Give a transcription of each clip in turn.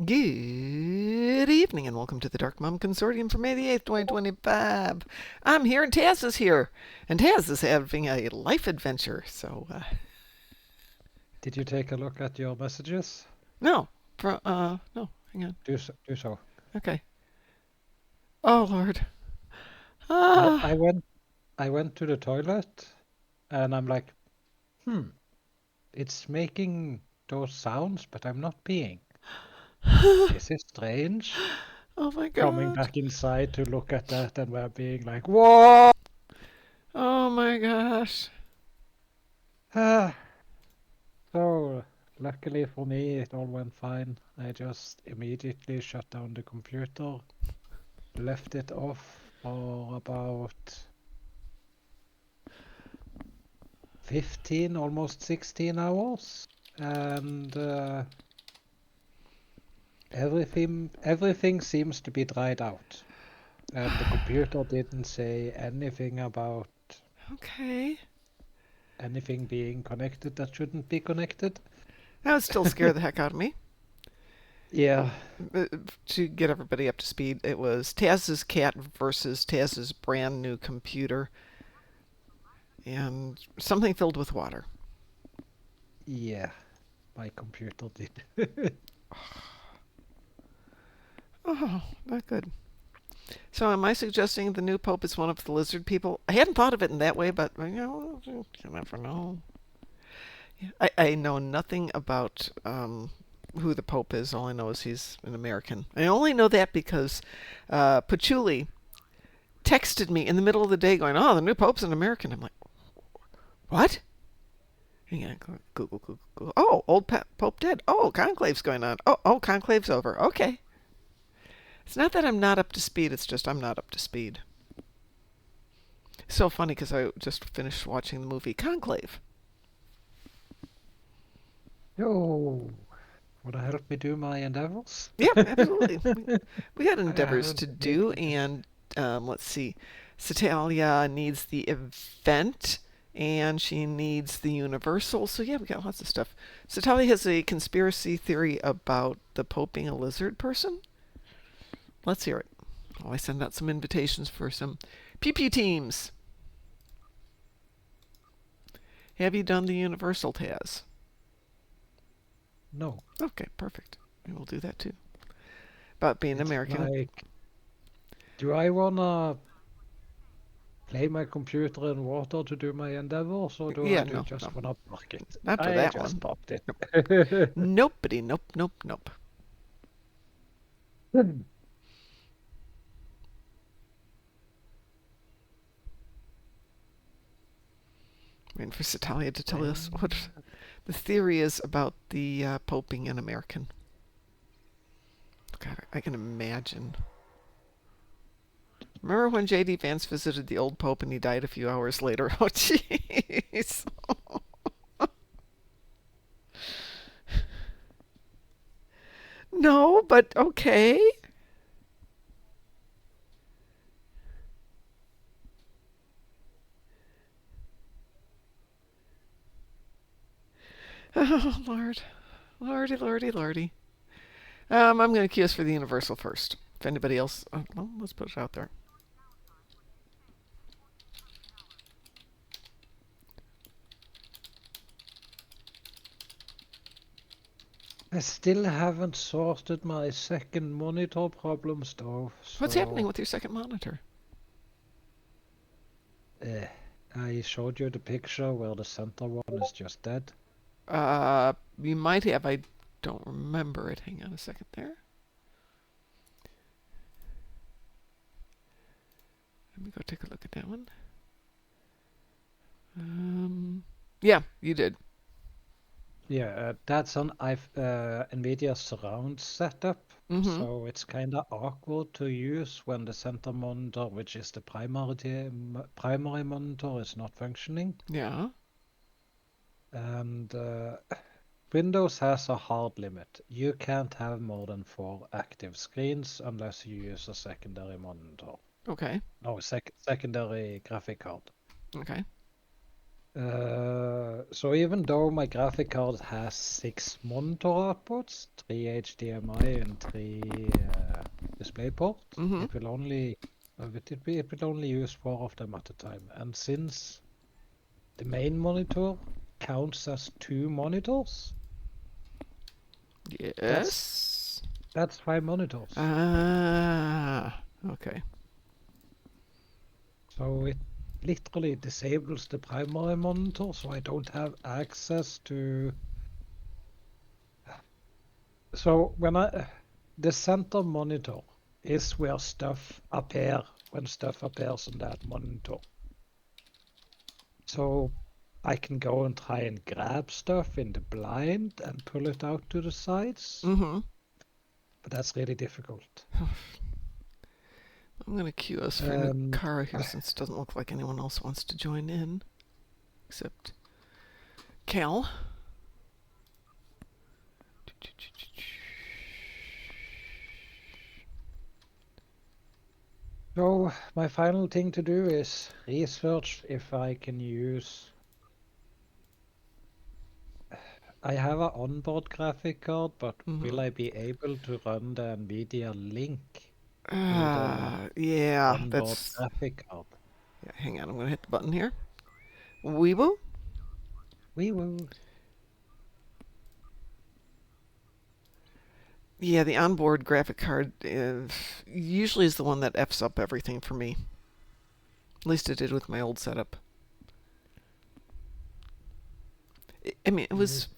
Good evening and welcome to the Darkmom Consortium for May the 8th, 2025. I'm here and Taz is here. And Taz is having a life adventure. Did you take a look at your messages? No. No, hang on. Do so. Okay. Oh, Lord. I, Ah. I went I went to the toilet and I'm like, it's making those sounds, but I'm not peeing. This is strange. Oh, my Coming God. back inside to look at that and we're being like, whoa! Oh, my gosh. Ah, so luckily for me, it all went fine. I just immediately shut down the computer, left it off for about 15, almost 16 hours, and everything seems to be dried out. And the computer didn't say anything about Okay. anything being connected that shouldn't be connected. That would still scare the heck out of me. Yeah, To get everybody up to speed, it was Taz's cat versus Taz's brand new computer and something filled with water. yeah, my computer did. Oh, not good. So am I suggesting the new pope is one of the lizard people? I hadn't thought of it in that way, but you never know. I know nothing about who the pope is. All I know is he's an American. I only know that because Patchouli texted me in the middle of the day going, "Oh, the new pope's an American." I'm like, "What?" Hang on, Google, Google, Google. Oh, old pope dead. Oh, conclave's going on. Oh, conclave's over. Okay. It's not that I'm not up to speed. It's just I'm not up to speed. So funny because I just finished watching the movie Conclave. Oh, wanna help me do my endeavors? Yeah, absolutely. We got I endeavors to haven't do, made and let's see. Cetalia needs the event, and she needs the universal. So yeah, we got lots of stuff. Cetalia has a conspiracy theory about the Pope being a lizard person. Let's hear it. Oh, I send out some invitations for some PP teams. Have you done the universal, Taz? No. Okay, perfect. We will do that too. About being It's American. like, do I wanna play my computer in water to do my endeavors, or do I Yeah, do no, just no, wanna park it? not for I that just one. popped it. Nope. Nopety, nope. Waiting for Satalia to tell us what the theory is about the Pope being an American. God, I can imagine. Remember when J.D. Vance visited the old Pope and he died a few hours later? Oh, jeez. No, but okay. Oh, Lord. Lordy. I'm going to queue us for the Universal first. If anybody else, well, let's put it out there. I still haven't sorted my second monitor problems though, What's happening so with your second monitor? eh, I showed you the picture where the center one is just dead. You might have. I don't remember it. Hang on a second there. Let me go take a look at that one. Yeah, you did. Yeah, that's on NVIDIA surround setup, Mm-hmm. so it's kind of awkward to use when the center monitor, which is the primary monitor, is not functioning. Yeah. And Windows has a hard limit. You can't have more than 4 active screens unless you use a secondary monitor. Okay. No, secondary graphic card. Okay. So even though my graphic card has 6 monitor outputs, 3 HDMI and 3 display ports, Mm-hmm. it will only it will only use 4 of them at a time. And since the main monitor counts as 2 monitors, Yes. that's 5 monitors. Ah. Okay. So it literally disables the primary monitor, so I don't have access to. So the center monitor is where stuff appear when stuff appears on that monitor. So I can go and try and grab stuff in the blind and pull it out to the sides, Mm-hmm. but that's really difficult. I'm gonna queue us for And Nukara here since it doesn't look like anyone else wants to join in, except Cal. so my final thing to do is research if I can use. I have an onboard graphic card, but will I be able to run the NVIDIA Link through the Yeah, onboard that's. graphic card? Yeah, hang on, I'm gonna hit the button here. Weebo? Wee woo. Yeah, the onboard graphic card usually is the one that F's up everything for me. At least it did with my old setup. I mean, it was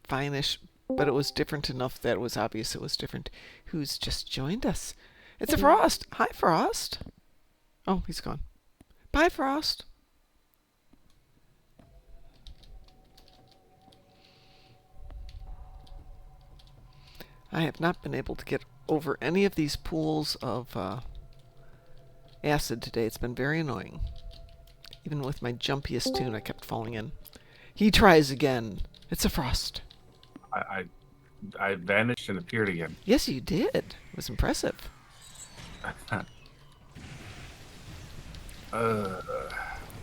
fine-ish, but it was different enough that it was obvious it was different. Who's just joined us? It's a Frost. Hi, Frost. Oh, he's gone. Bye, Frost. I have not been able to get over any of these pools of acid today. It's been very annoying. Even with my jumpiest tune, I kept falling in. He tries again. It's a Frost. I vanished and appeared again. Yes, you did. It was impressive.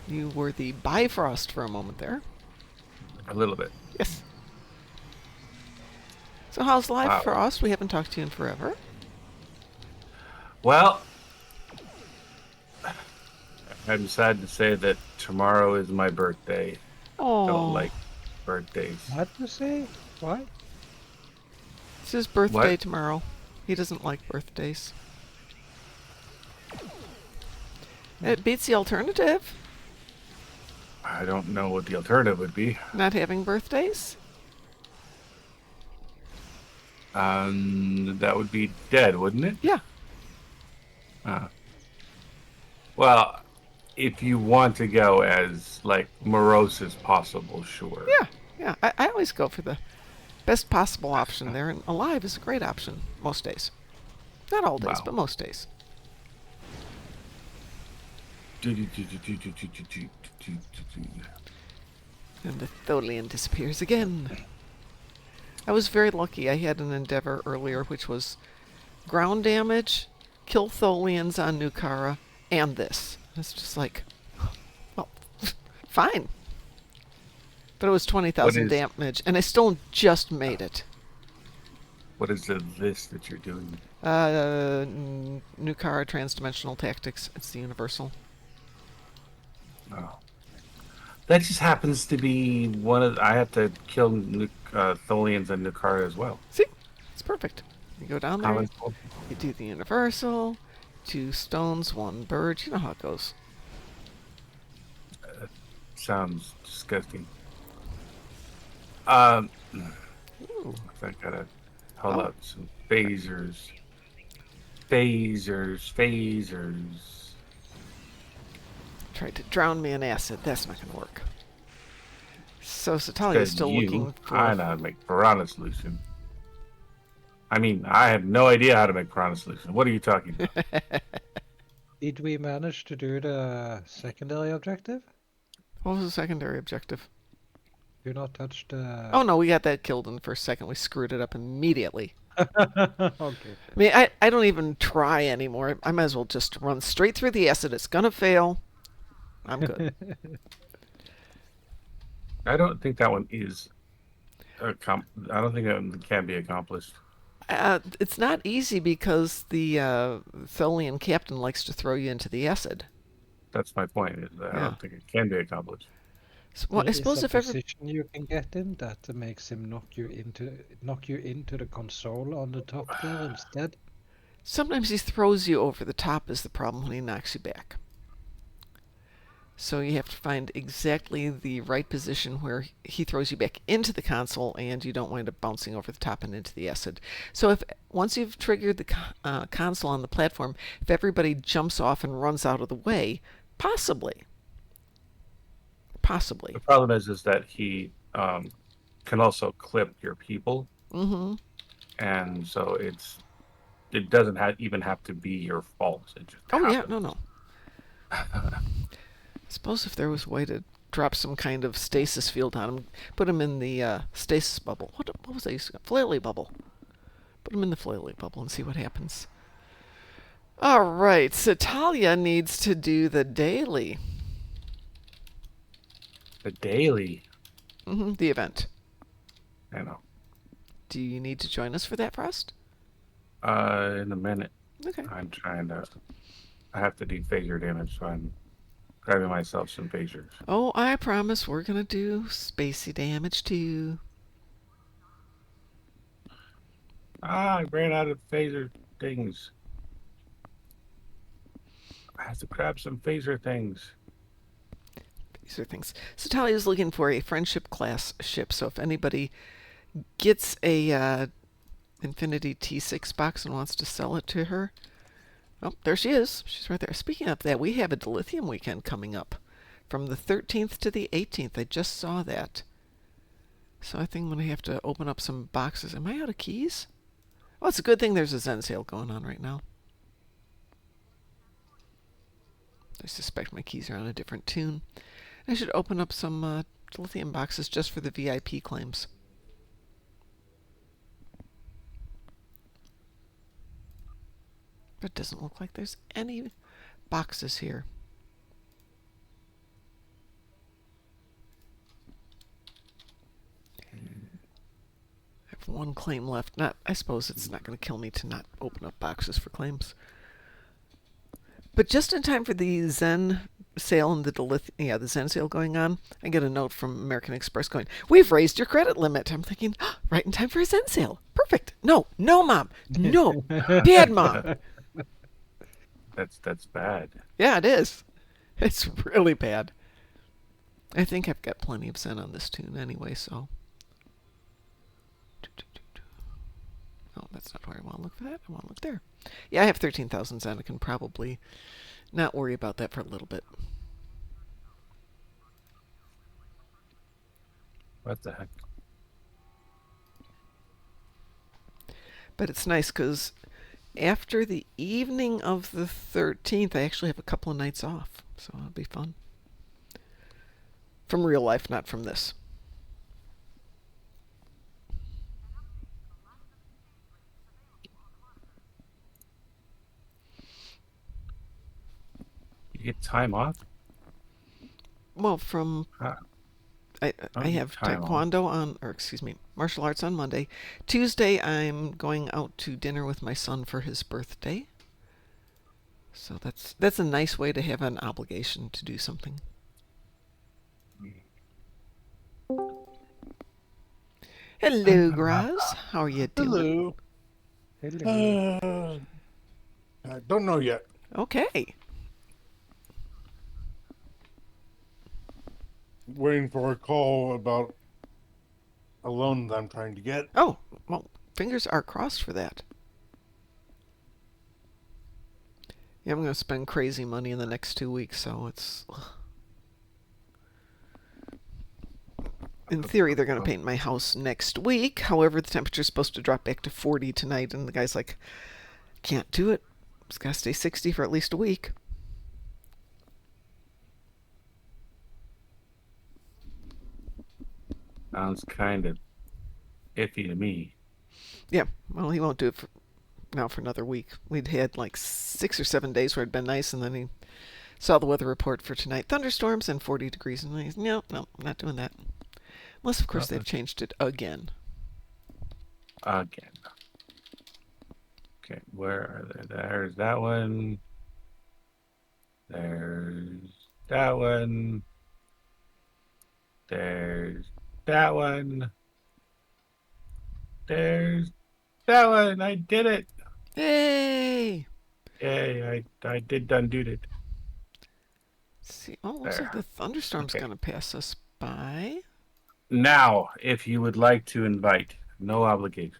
You were the Bifrost for a moment there. A little bit. Yes. So how's life, Wow. Frost? We haven't talked to you in forever. Well, I'm sad to say that tomorrow is my birthday. Oh, I don't like birthdays. What to say? Why? it's his birthday What? tomorrow. He doesn't like birthdays. It beats the alternative. I don't know what the alternative would be. Not having birthdays. That would be dead, wouldn't it? Yeah. Well, if you want to go as like morose as possible, sure. Yeah. I always go for the best possible option there, and alive is a great option most days. Not all days, Wow. but most days. And the Tholian disappears again. I was very lucky. I had an endeavor earlier which was ground damage, kill Tholians on Nukara, and this. It's just like, well, fine. But it was 20,000 What is- damage, and I still just made it. What is this that you're doing? Nukara Transdimensional Tactics. It's the universal. Oh. That just happens to be one of. I have to kill Tholians and Nukara as well. See? It's perfect. You go down there, How you do the universal, 2 stones, 1 bird. You know how it goes. sounds disgusting. Ooh. I gotta hold Oh. up some phasers. Phasers. Tried to drown me in acid. That's not going to work. So Satalia's Because still looking for. I know how to make piranha solution. I mean, I have no idea how to make piranha solution. What are you talking about? Did we manage to do the secondary objective? What was the secondary objective? Do not touch the. Oh no, we got that killed in the first second. We screwed it up immediately. Okay. I mean, I don't even try anymore. I might as well just run straight through the acid. It's gonna fail. I'm good. I don't think that one is I don't think that can be accomplished. It's not easy because the Tholian captain likes to throw you into the acid. That's my point. Is that I Yeah. don't think it can be accomplished. Well, There I is suppose a if ever position you can get in that makes him knock you into the console on the top there instead. sometimes he throws you over the top is the problem when he knocks you back. So you have to find exactly the right position where he throws you back into the console and you don't wind up bouncing over the top and into the acid. So if once you've triggered the console on the platform, if everybody jumps off and runs out of the way, possibly. The problem is that he can also clip your people, Mm-hmm. and so it doesn't even have to be your fault. It just Oh yeah, happens. no. I suppose if there was a way to drop some kind of stasis field on him, put him in the stasis bubble. What was I using? Flaily bubble. Put him in the flaily bubble and see what happens. All right, so Talia needs to do the daily. The daily, The event. I know. Do you need to join us for that, Frost? In a minute, Okay. I'm trying to. I have to do phaser damage, so I'm grabbing myself some phasers. Oh, I promise we're gonna do spacey damage too. I ran out of phaser things. I have to grab some phaser things. These are things. So Talia's looking for a friendship class ship. So if anybody gets a Infinity T6 box and wants to sell it to her, oh, there she is. She's right there. Speaking of that, we have a dilithium weekend coming up from the 13th to the 18th. I just saw that. So I think I'm going to have to open up some boxes. Am I out of keys? Well, it's a good thing there's a Zen sale going on right now. I suspect my keys are on a different tune. I should open up some dilithium boxes just for the VIP claims. But it doesn't look like there's any boxes here. I have one claim left. I suppose it's not going to kill me to not open up boxes for claims. But just in time for the Zen sale and the Zen sale going on, I get a note from American Express going, "We've raised your credit limit." I'm thinking, right in time for a Zen sale. Perfect. No, Mom. No, bad Mom. That's bad. Yeah, it is. It's really bad. I think I've got plenty of Zen on this tune anyway, so. Oh, that's not where I want to look for that. I want to look there. Yeah, I have 13,000 Zen. I can probably not worry about that for a little bit. What the heck? But it's nice because after the evening of the 13th, I actually have a couple of nights off. So it'll be fun. From real life, not from this. You get time off? Well, from I have taekwondo on, or excuse me, martial arts on Monday. Tuesday, I'm going out to dinner with my son for his birthday. So that's a nice way to have an obligation to do something. Hello, Graz. How are you doing? Hello. Hello. I don't know yet. Okay. Waiting for a call about a loan that I'm trying to get. Oh, well, fingers are crossed for that. Yeah, I'm going to spend crazy money in the next 2 weeks, so it's... In theory, they're going to paint my house next week. However, the temperature's supposed to drop back to 40 tonight, and the guy's like, can't do it. It's got to stay 60 for at least a week. Sounds kind of iffy to me. Yeah, well, he won't do it for another week. We'd had like 6 or 7 days where it'd been nice, and then he saw the weather report for tonight. Thunderstorms and 40 degrees. And he's, no, I'm not doing that. Unless, of course, they've changed it again. Again. Okay, where are they? There's that one. There's that one. There's that one. There's that one. I did it. Hey! Yay, I did undo it. See, oh, looks like There. the thunderstorm's Okay. going to pass us by. Now, if you would like to invite, no obligation.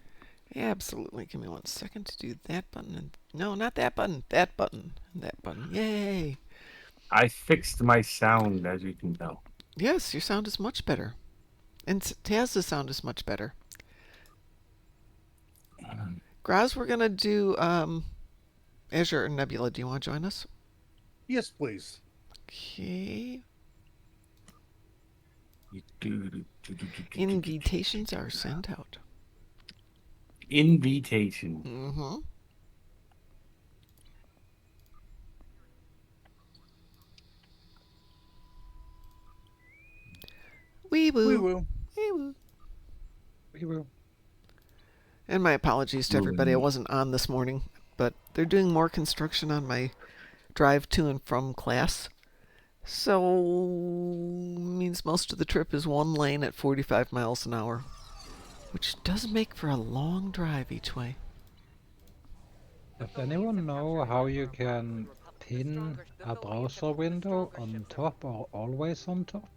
Absolutely. Give me 1 second to do that button. And no, not that button. That button. And that button. Yay! I fixed my sound, as you can tell. Yes, your sound is much better. And Taz's sound is much better. Graz, we're going to do Azure and Nebula. Do you want to join us? Yes, please. Okay. Invitations are sent out. Invitation. Mm-hmm. Wee woo. Wee woo. Wee woo. We will. And my apologies to everybody. I wasn't on this morning, but they're doing more construction on my drive to and from class. So means most of the trip is one lane at 45 miles an hour, which does make for a long drive each way. Does anyone know how you can pin a browser window on top or always on top?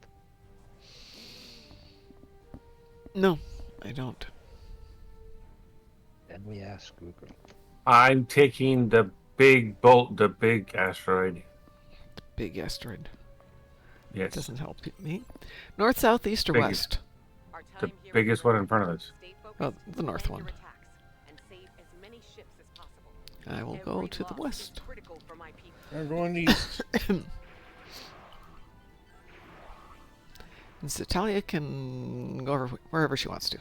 No, I don't. Then we ask Google. I'm taking the big bolt, the big asteroid. Big asteroid. Yes, Doesn't help me. North, south, east, or Biggest. west? the biggest one in front of us. Well, the north one. I will go to the west. We're going east. And Zetalia can go wherever she wants to.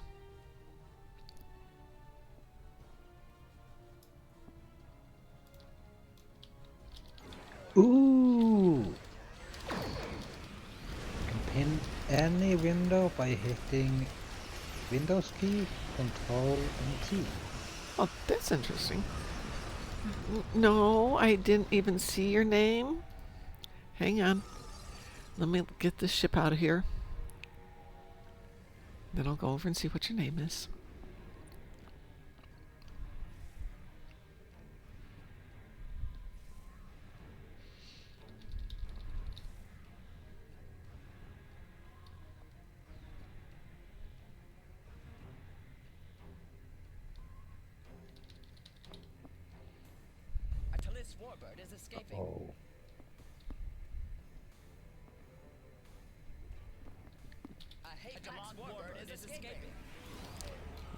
Ooh! You can pin any window by hitting Windows key, Control, and T. Oh, that's interesting. No, I didn't even see your name. Hang on. Let me get this ship out of here. Then I'll go over and see what your name is. Oh.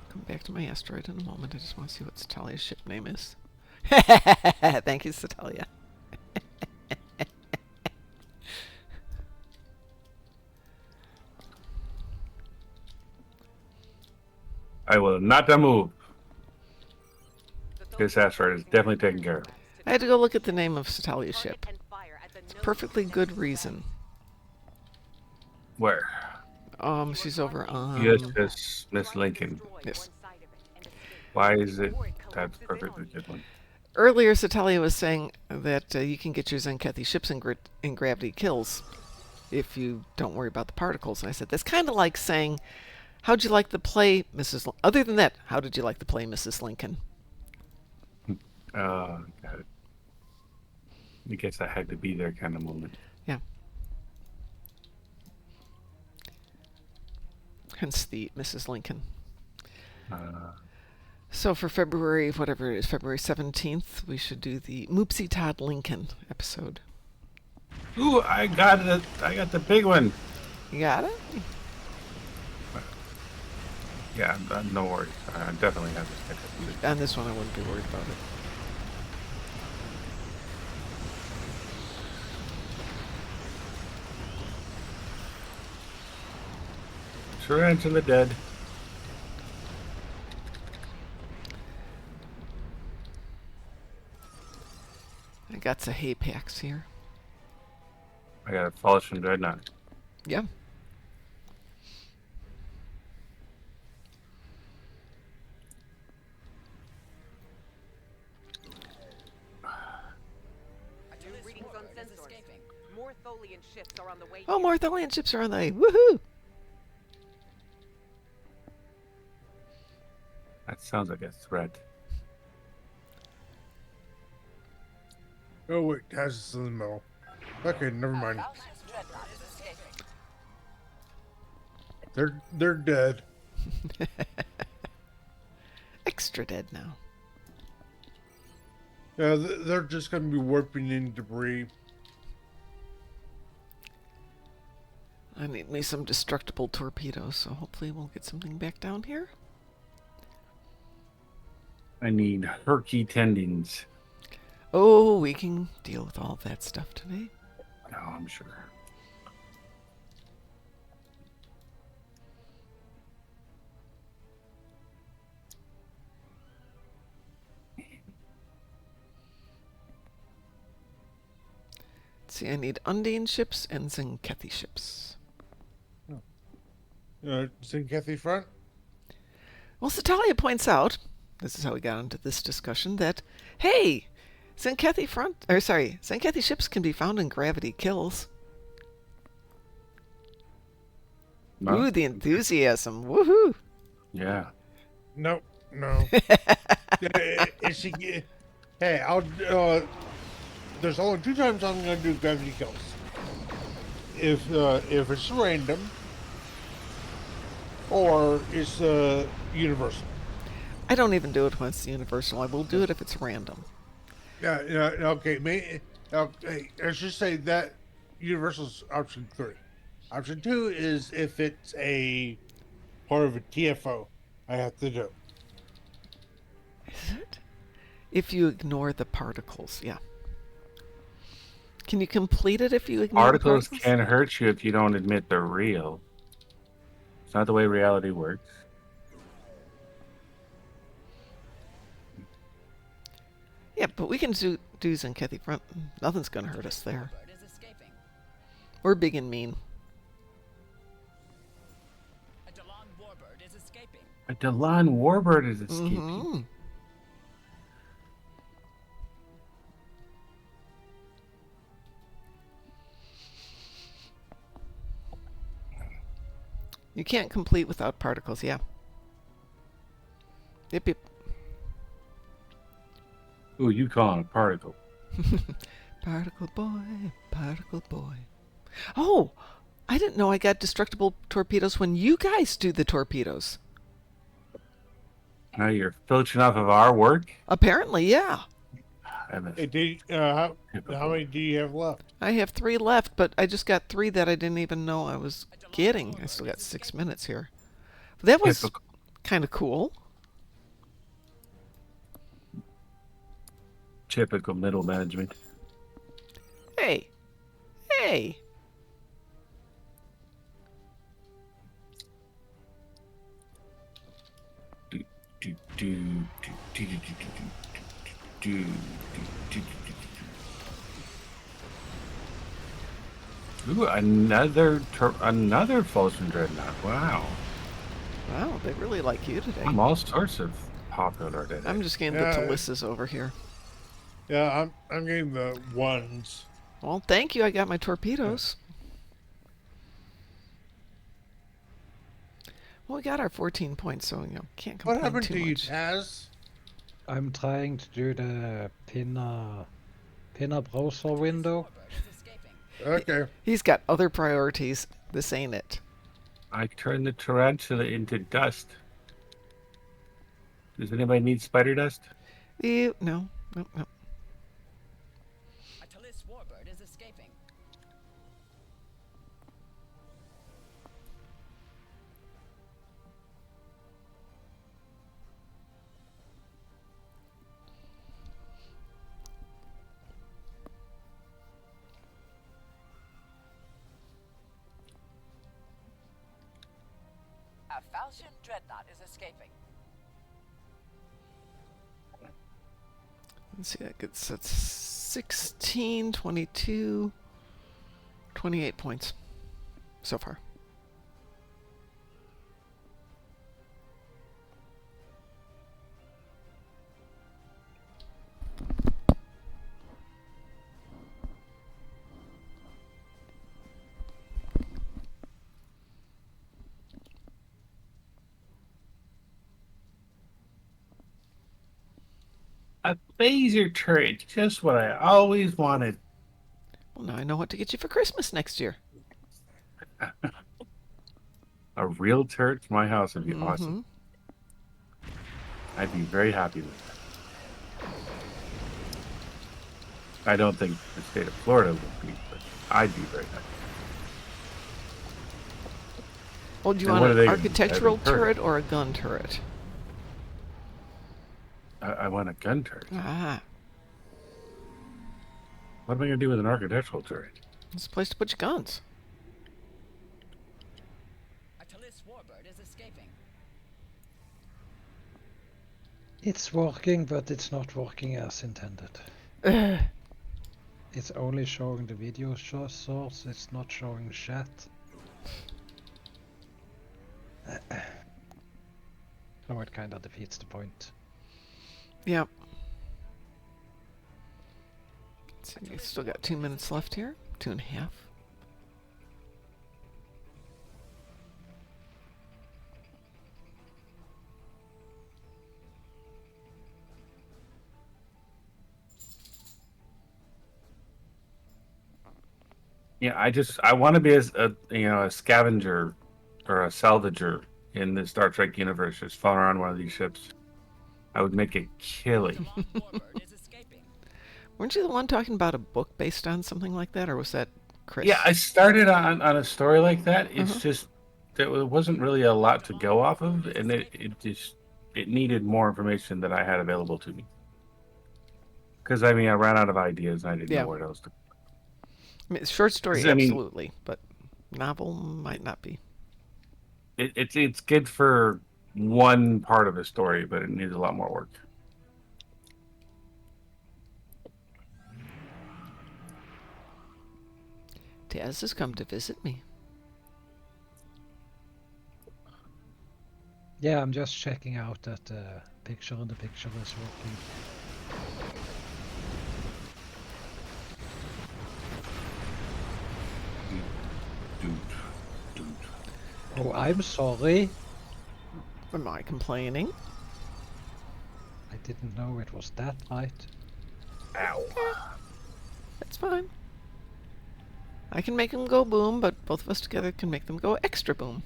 Come back to my asteroid in a moment. I just want to see what Satalia's ship name is. Thank you, Satalia. I will not move. This asteroid is definitely taken care of. I had to go look at the name of Satalia's ship. It's a perfectly good reason. Where? She's over on... USS Miss Lincoln. Yes. Why is it? That's a perfectly good one. Earlier, Satalia was saying that you can get your Zenkethi ships in gravity kills if you don't worry about the particles. And I said, that's kind of like saying, how'd you like the play, Mrs. Other than that, how did you like the play, Mrs. Lincoln? Got it. I guess I had to be there kind of moment. Yeah. Hence the Mrs. Lincoln. So for February, whatever it is, February 17th, we should do the Moopsie Todd Lincoln episode. Ooh, I got it. I got the big one. You got it? Yeah, no worries. I definitely have this. On this one, I wouldn't be worried about it. Surrender to the dead. I got some hay packs here. I got a Fallen Dreadnought. Yeah. ships are on the way Oh, here. more Tholian ships are on the way. Woohoo! That sounds like a threat. Oh wait, Taz in the middle. Okay, never mind. Falchia's dreadnought is escaping. They're dead. Extra dead now. Yeah, they're just gonna be warping in debris. I need me some destructible torpedoes, so hopefully we'll get something back down here. I need herky tendons. Oh, we can deal with all that stuff today. No, I'm sure. Let's see, I need Undine ships and Zenkethi ships. Zinkethi front. Well, Satalia points out, this is how we got into this discussion, that, hey, Zenkethi ships can be found in gravity kills. No? Ooh, the enthusiasm. Woohoo! Yeah. No. Hey, I'll. There's only 2 times I'm gonna do gravity kills. If it's random, or it's universal. I don't even do it when it's universal. I will do it if it's random. Yeah. Okay. Okay. Let's just say that universal's option 3. Option 2 is if it's a part of a TFO, I have to do. Is it? If you ignore the particles, yeah. Can you complete it if you ignore Particles the particles? can hurt you if you don't admit they're real. It's not the way reality works. Yeah, but we can do Zenkethi front. Nothing's going to hurt us there. Warbird is escaping. We're big and mean. A Delon warbird is escaping. A Delon warbird is escaping. Mm-hmm. You can't complete without particles, yeah. Yep, yep. Ooh, you call him a particle. Particle boy. Oh, I didn't know I got destructible torpedoes when you guys do the torpedoes. Now you're filching off of our work? Apparently, yeah. Hey, how many do you have left? I have 3 left, but I just got 3 that I didn't even know I was getting. I still got 6 minutes here. That was kind of cool. Typical middle management. Hey. Ooh, another Fulton Dreadnought. Wow. Wow, they really like you today. I'm all sorts of popular today. I'm just getting Yeah. the Talissus over here. Yeah, I'm getting the ones. Well, thank you. I got my torpedoes. Well, we got our 14 points, so can't complain What happened too to you, much. Taz? I'm trying to do the pinner browser window. Warbird is escaping. Okay. He's got other priorities. This ain't it. I turned the tarantula into dust. Does anybody need spider dust? No. A Talis warbird is escaping. A Falchion dreadnought is escaping. Let's see, that's 16, 22, 28 points so far. A phaser turret, just what I always wanted. Well, now I know what to get you for Christmas next year. A real turret for my house would be Mm-hmm. awesome. I'd be very happy with that. I don't think the state of Florida would be, but I'd be very happy. Well, do you And want what are an they gonna do? architectural Have a turret? turret or a gun turret? I want a gun turret. Ah, What am I going to do with an architectural turret? it's a place to put your guns. A Talis warbird is escaping. It's working, but it's not working as intended. Ugh. It's only showing the video source, it's not showing chat. So it kind of defeats the point. Yep. So we still got 2 minutes left here. 2.5. Yeah, I want to be a scavenger or a salvager in the Star Trek universe, just following around one of these ships. I would make a killing. Long warbird is escaping. Weren't you the one talking about a book based on something like that, or was that Chris? Yeah, I started on a story like that. It's Uh-huh. just there wasn't really a lot to go off of, and it needed more information that I had available to me. Because I ran out of ideas and I didn't Yeah. know where else to. I mean, short story, I mean- absolutely, but novel might not be. It's good for one part of a story, but it needs a lot more work. Taz has come to visit me. Yeah, I'm just checking out that the picture in the picture is working. Oh, I'm sorry. Am I complaining? I didn't know it was that light. Ow. That's fine. I can make them go boom, but both of us together can make them go extra boom.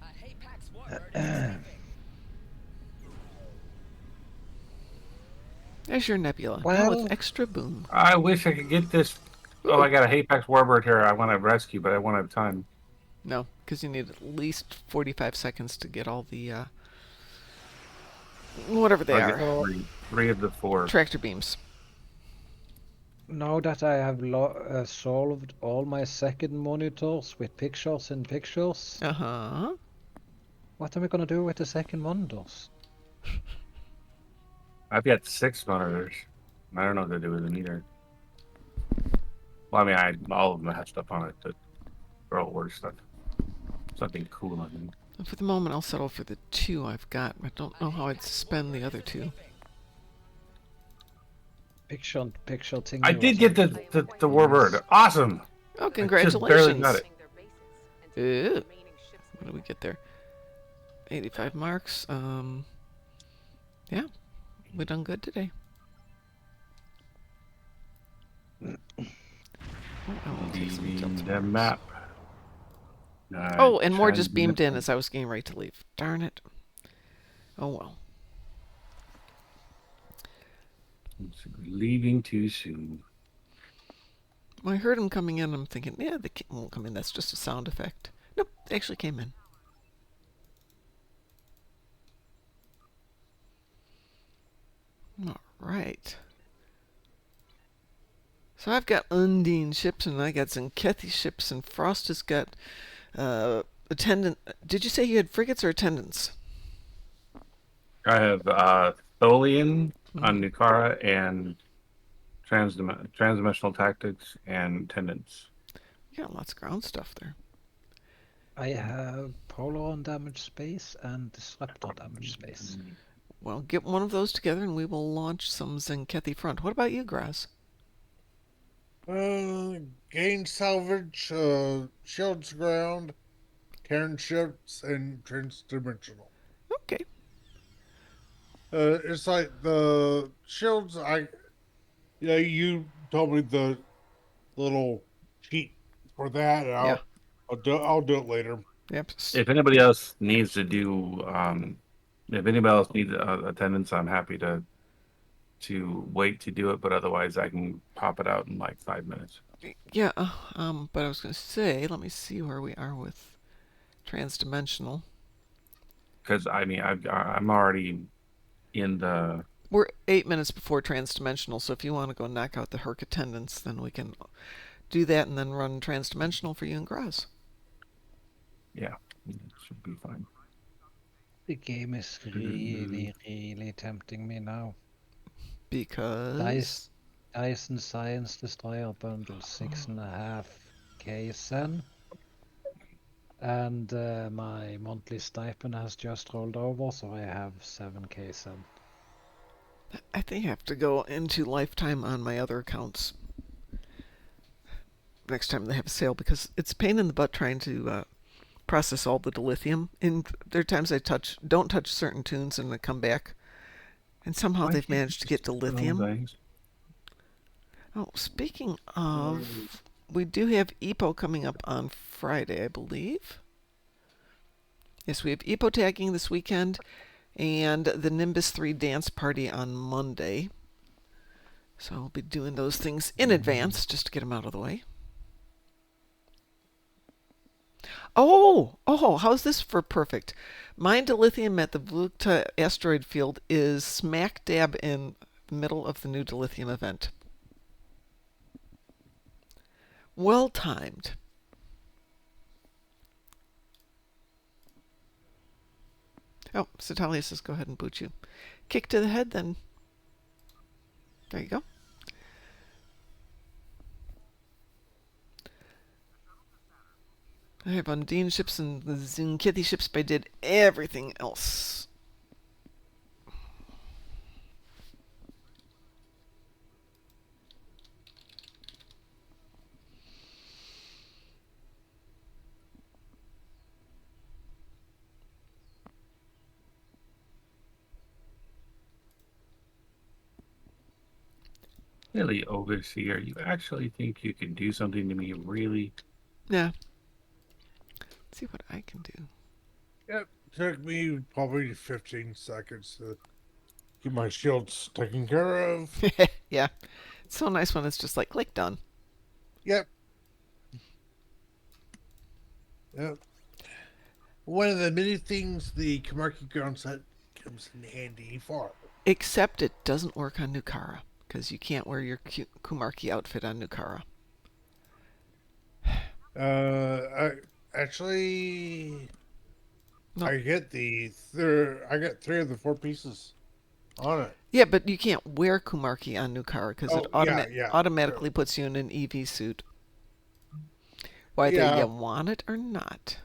A Hapax warbird is escaping. There's your nebula. Now Well- with extra boom. I wish I could get this. Oh, I got a Hapax Warbird here. I want to rescue, but I won't have time. No, because you need at least 45 seconds to get all the, whatever they I'll are. get three of the four. Tractor beams. Now that I have solved all my second monitors with pictures and pictures, Uh-huh. what am I gonna do with the second monitors? I've got 6 monitors. I don't know what to do with them either. Well, all of them have stuff on it, but they're all work stuff. Something cool on them. And for the moment, I'll settle for the 2 I've got. I don't know how I'd suspend the other 2. Picture and picture thing. I did get the Warbird. Awesome! Oh, I congratulations. just barely got it. Ooh. What do we get there? 85 marks. Yeah. We done good today. Oh, I will take some Leaving Delta the marks. map. Oh, and more just beamed in Transmit- as I was getting ready to leave. Darn it. Oh well. Leaving too soon. When I heard them coming in, I'm thinking, yeah, they won't come in. That's just a sound effect. Nope, they actually came in. All right. So I've got Undine ships, and I got Zenkethi ships, and Frost has got attendant. Did you say you had frigates or attendants? I have Tholian on Nukara and transdimensional tactics and tendons. You got lots of ground stuff there. I have Polar on damage space and Disruptor damage space. Well, get one of those together, and we will launch some Zenkethi front. What about you, Graz? Gain salvage, shields ground, Terran ships, and transdimensional. Okay. It's like the shields. You told me the little cheat for that. And Yeah. I'll do it later. Yep. If anybody else needs to do, if anybody else needs attendance, I'm happy to wait to do it. But otherwise, I can pop it out in like 5 minutes. Yeah. But I was going to say, let me see where we are with transdimensional. Because I mean, I'm already in the. We're 8 minutes before transdimensional, so if you want to go knock out the Herc attendance, then we can do that and then run transdimensional for you and Graz. Yeah, it should be fine. The game is really, really tempting me now. Because. Dyson Science Destroyer bundle 6.5k sen. And my monthly stipend has just rolled over, so I have 7k sen. I think I have to go into lifetime on my other accounts next time they have a sale because it's a pain in the butt trying to process all the dilithium. And there are times I don't touch certain tunes and I come back, and somehow Why they've can't you managed to get just do dilithium. things? Oh, speaking of, we do have EPO coming up on Friday, I believe. Yes, we have EPO tagging this weekend and the Nimbus 3 dance party on Monday. So I'll be doing those things in advance just to get them out of the way. Oh, how's this for perfect? Mine dilithium at the Vlukta asteroid field is smack dab in the middle of the new dilithium event. Well timed. Oh, Satalia says go ahead and boot you. Kick to the head, then. There you go. I have Undine ships and the Zinkithi ships, but I did everything else. Really, Overseer, you actually think you can do something to me? Really? Yeah. Let's see what I can do. Yep. Took me probably 15 seconds to get my shields taken care of. Yeah. It's so nice when it's just like click done. Yep. Yep. One of the many things the Kamarki ground set comes in handy for. Except it doesn't work on Nukara because you can't wear your Kumarki outfit on Nukara. Actually, No. I get I got 3 of the 4 pieces on it. Yeah, but you can't wear Kumarki on Nukara because it automatically puts you in an EV suit. Whether you want it or not.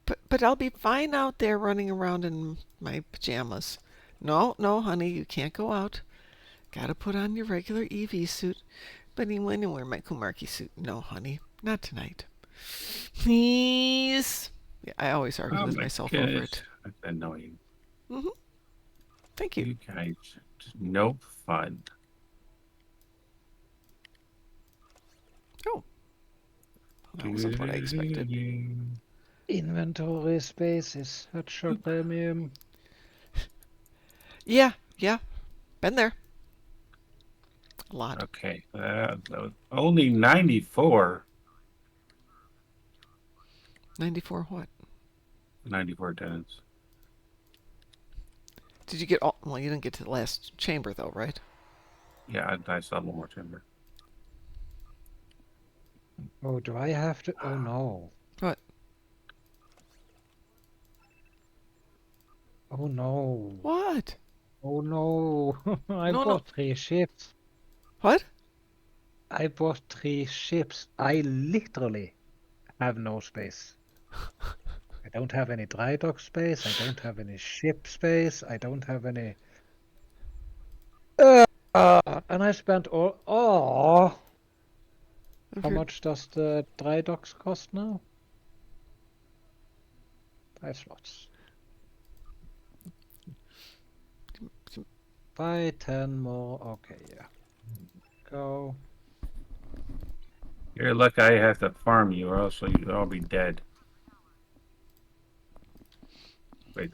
But I'll be fine out there running around in my pajamas. No, honey, you can't go out. Gotta put on your regular EV suit. But I want to wear my Kumarki suit. No, honey, not tonight. Please. Yeah, I always argue with myself over it. That's annoying. Mm-hmm. Thank you. You guys, just no fun. Oh. That wasn't what I expected. Inventory space is such a premium. Yeah. Been there. A lot. Okay, that was only 94. 94 what? 94 tenants. Did you get all? Well, you didn't get to the last chamber though, right? Yeah, I still have one more chamber. Oh, do I have to? Oh no. What? Oh no. What? Oh no. I No. bought 3 ships. What? I bought 3 ships. I literally have no space. I don't have any dry dock space. I don't have any ship space. I don't have any. And I spent all. Oh, If how you're- much does the dry docks cost now? 5 slots. Buy 10 more. Okay, yeah. Go. You're lucky I have to farm you, or else you'd all be dead. Wait,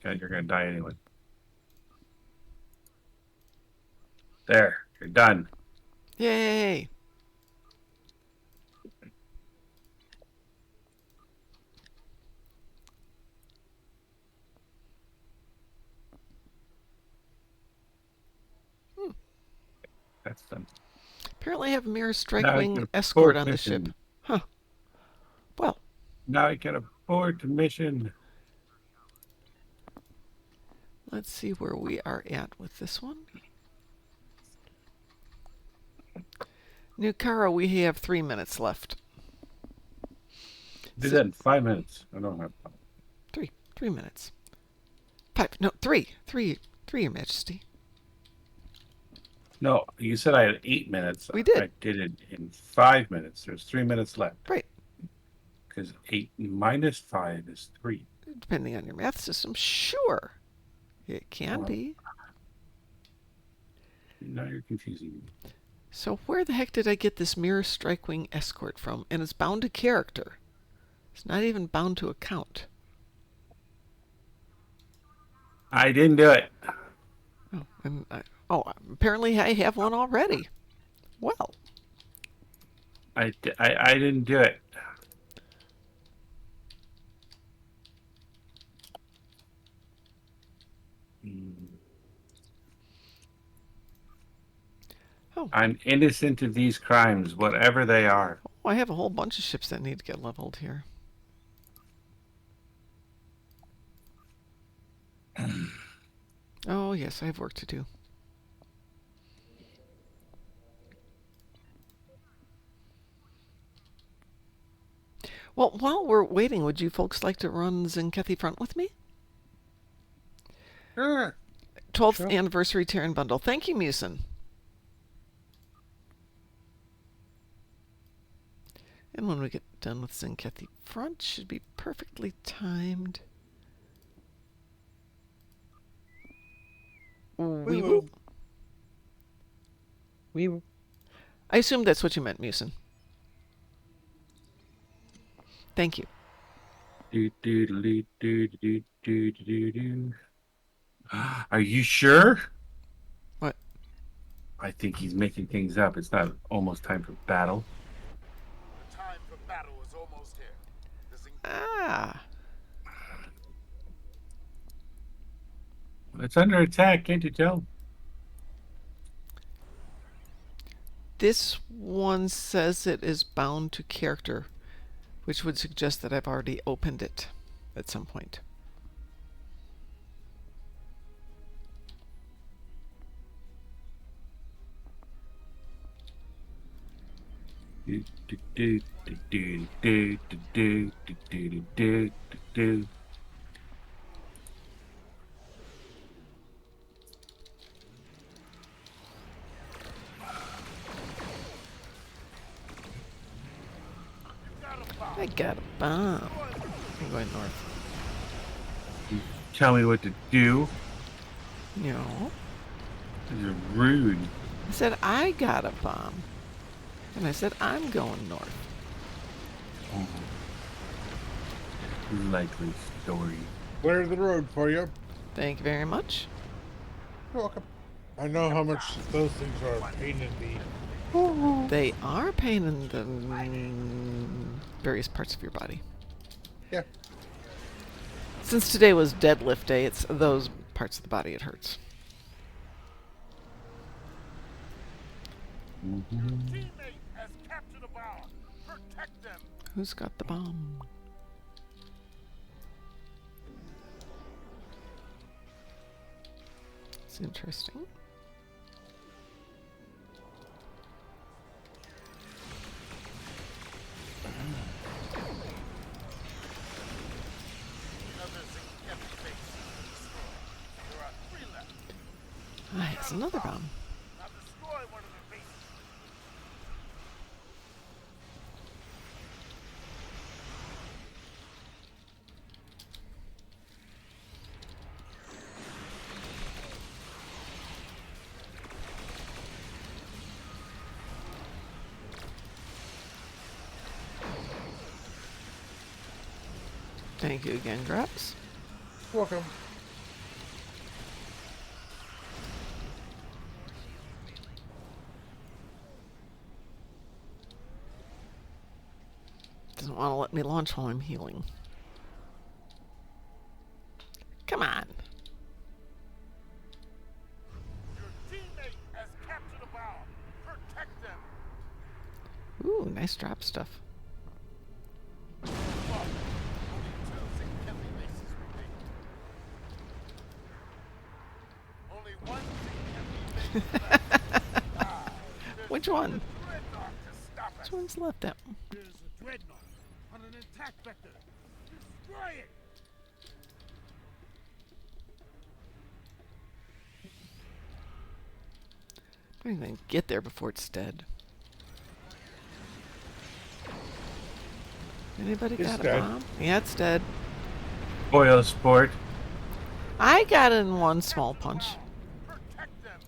you're gonna die anyway. There, you're done. Yay! That's done. Apparently, I have Mirror Now Strike I Wing can escort abort on the ship. mission. Huh. Well, Now I can abort mission. let's see where we are at with this one. New Kara, we have 3 minutes left. Do that in 5 minutes. I don't have. 3 minutes. 5. No, 3. 3, Your Majesty. No, you said I had 8 minutes. We did. I did it in 5 minutes. There's 3 minutes left. Right. Because 8 minus 5 is 3. Depending on your math system, sure. It can Well, be. Now you're confusing me. So where the heck did I get this Mirror Strike Wing escort from? And it's bound to character. It's not even bound to account. I didn't do it. Oh, apparently I have one already. Well, I didn't do it. oh, I'm innocent of these crimes, whatever they are. I have a whole bunch of ships that need to get leveled here. Oh, yes, I have work to do. Well, while we're waiting, would you folks like to run Zinkethi Front with me? Sure. 12th Sure. Anniversary Terran Bundle. Thank you, Musin. And when we get done with Zinkethi Front, should be perfectly timed. Wee Woo. woo. We. I assume that's what you meant, Musin. Thank you. Are you sure? What? I think he's making things up. It's not almost time for battle. The time for battle is almost here. Ah. It's under attack, can't you tell? This one says it is bound to character, which would suggest that I've already opened it at some point. I got a bomb. I'm going north. Tell me what to do. No. This is rude. I said I got a bomb. And I said I'm going north. Likely story. Clear the road for you. Thank you very much. You're welcome. I know how much those things are a pain in the. They are pain in the various parts of your body. Yeah. Since today was deadlift day, it's those parts of the body it hurts. Teammate has captured a bomb. Protect them. Who's got the bomb? It's interesting. Another Zinkethi base destroyed. There are 3 left. Ah, it's another bomb. Thank you again, Grubs. Welcome. Doesn't want to let me launch while I'm healing. Come on. Your teammate has captured a bomb. Protect them. Ooh, nice drop stuff. Look, only 2 significant bases remain. Only 1 significant base left. There's Which not a one? dreadnought to stop us. Which one's left? That one. There's a dreadnought on an attack vector. Destroy it. I don't even get there before it's dead. Anybody It's got a dead. bomb? Yeah, it's dead. Oil sport. I got in one small punch. Protect them.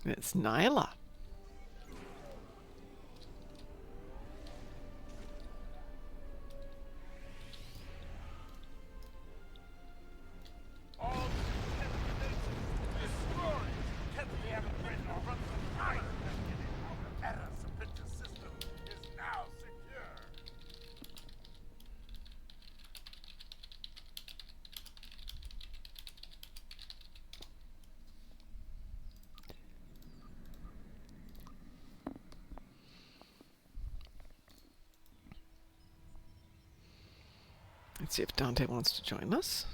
It's Nyla. All significant bases destroyed. Heavily ammo dreadnought runs some fire. Our error suppressor system is now secure. Let's see if Dante wants to join us.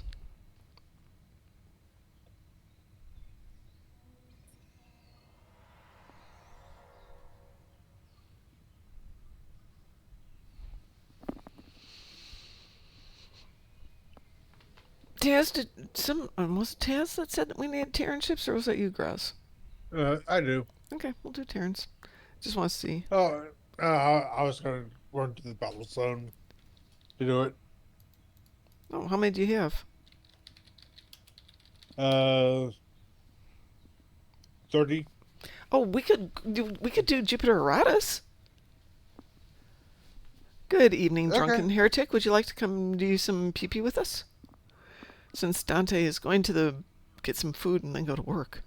Taz, was it Taz that said that we needed Terran ships, or was that you, Grouse? I do. Okay, we'll do Terrans. Just want to see. Oh, I was going to run to the battle zone to do it. Oh, how many do you have? 30. Oh, we could do Jupiter Eratus. Good evening, Okay. drunken heretic. Would you like to come do some pee-pee with us? Since Dante is going to get some food and then go to work.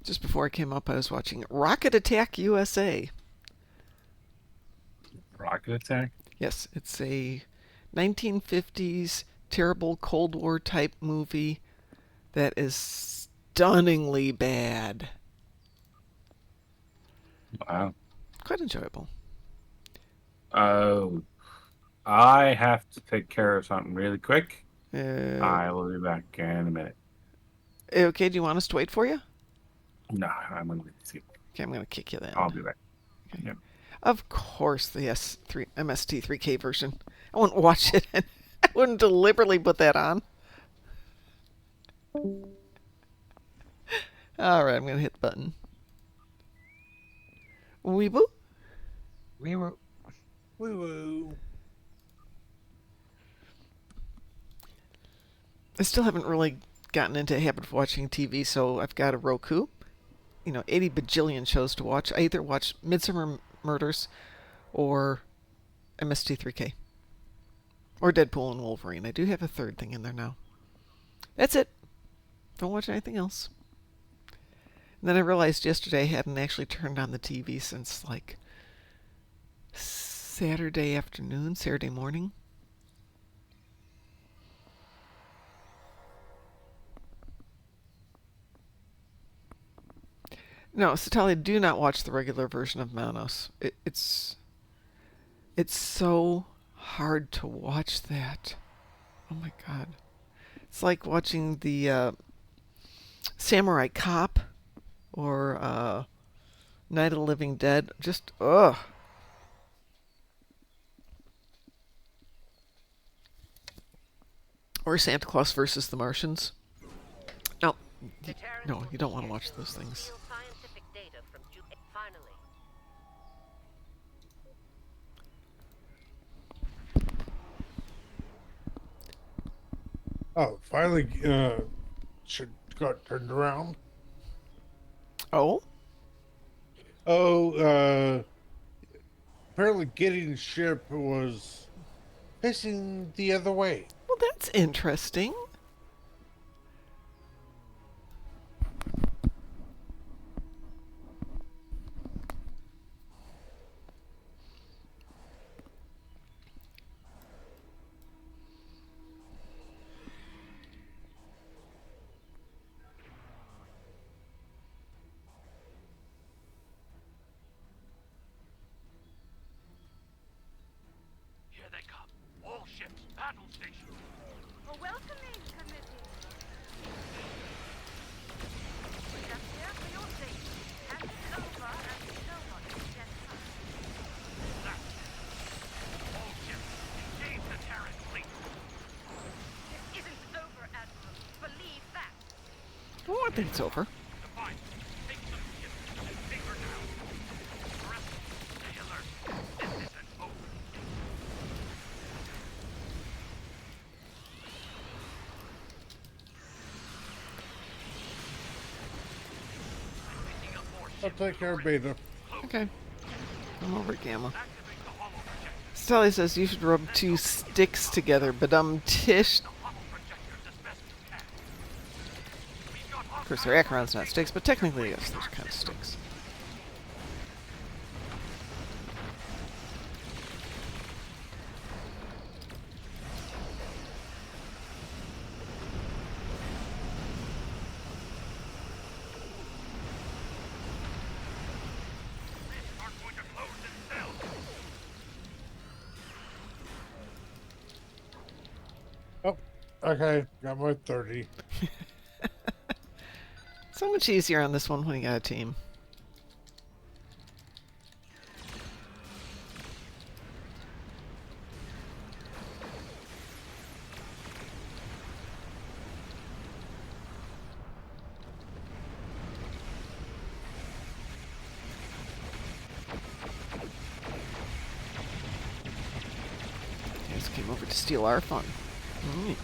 Just before I came up, I was watching Rocket Attack USA. Rocket attack. Yes, it's a 1950s terrible Cold War type movie that is stunningly bad. Wow. Quite enjoyable. Oh, I have to take care of something really quick. Uh, I will be back in a minute. okay, do you want us to wait for you? No, I'm going to see. Okay, I'm going to kick you then. I'll be back. Okay. Yep. Of course, the MST 3K version. I wouldn't watch it. I wouldn't deliberately put that on. All right, I'm going to hit the button. Weeboo? We were. Woo woo. I still haven't really gotten into a habit of watching TV, so I've got a Roku. 80 bajillion shows to watch. I either watch Midsummer Murders or MST3K. Or Deadpool and Wolverine. I do have a third thing in there now. That's it. Don't watch anything else. And then I realized yesterday I hadn't actually turned on the TV since like Saturday afternoon, Saturday morning. No, Satalia, do not watch the regular version of Manos. It's so hard to watch that. Oh my god. It's like watching the Samurai Cop or Night of the Living Dead. Just ugh. Or Santa Claus versus the Martians. No, no, you don't want to watch those things. Scientific data from finally. Oh, finally, should got turned around. Oh, Oh, apparently getting the ship was facing the other way. well, that's interesting. Here they come. All ships, battle stations. A welcoming committee. We are here for your safety. Hand it over and no one can get hurt. That's it. All ships, engage the Terran fleet. This isn't over, Admiral. Believe that. Oh, I think it's over. Define. Take some ships and take her down. The rest, stay alert. This isn't over. Picking up more I'll ships. take care of Beta. Okay. I'm over at Gamma. Activate the hollow projector. Sally says you should rub two sticks together, but tish. The hollow projectors as best you can. We've got Of course, they're Acheron's, not sticks, but technically, yes, they're kind of sticks. are going to close themselves. Oh, okay, got my 30. So much easier on this one when you got a team. You guys came over to steal our fun. Mm.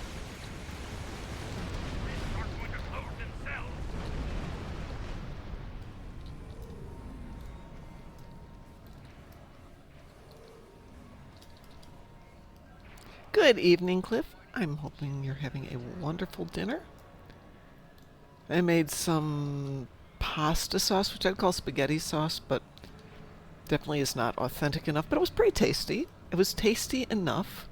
are going to close themselves. Good evening, Cliff. I'm hoping you're having a wonderful dinner. I made some pasta sauce, which I'd call spaghetti sauce, but definitely is not authentic enough. But it was pretty tasty. It was tasty enough.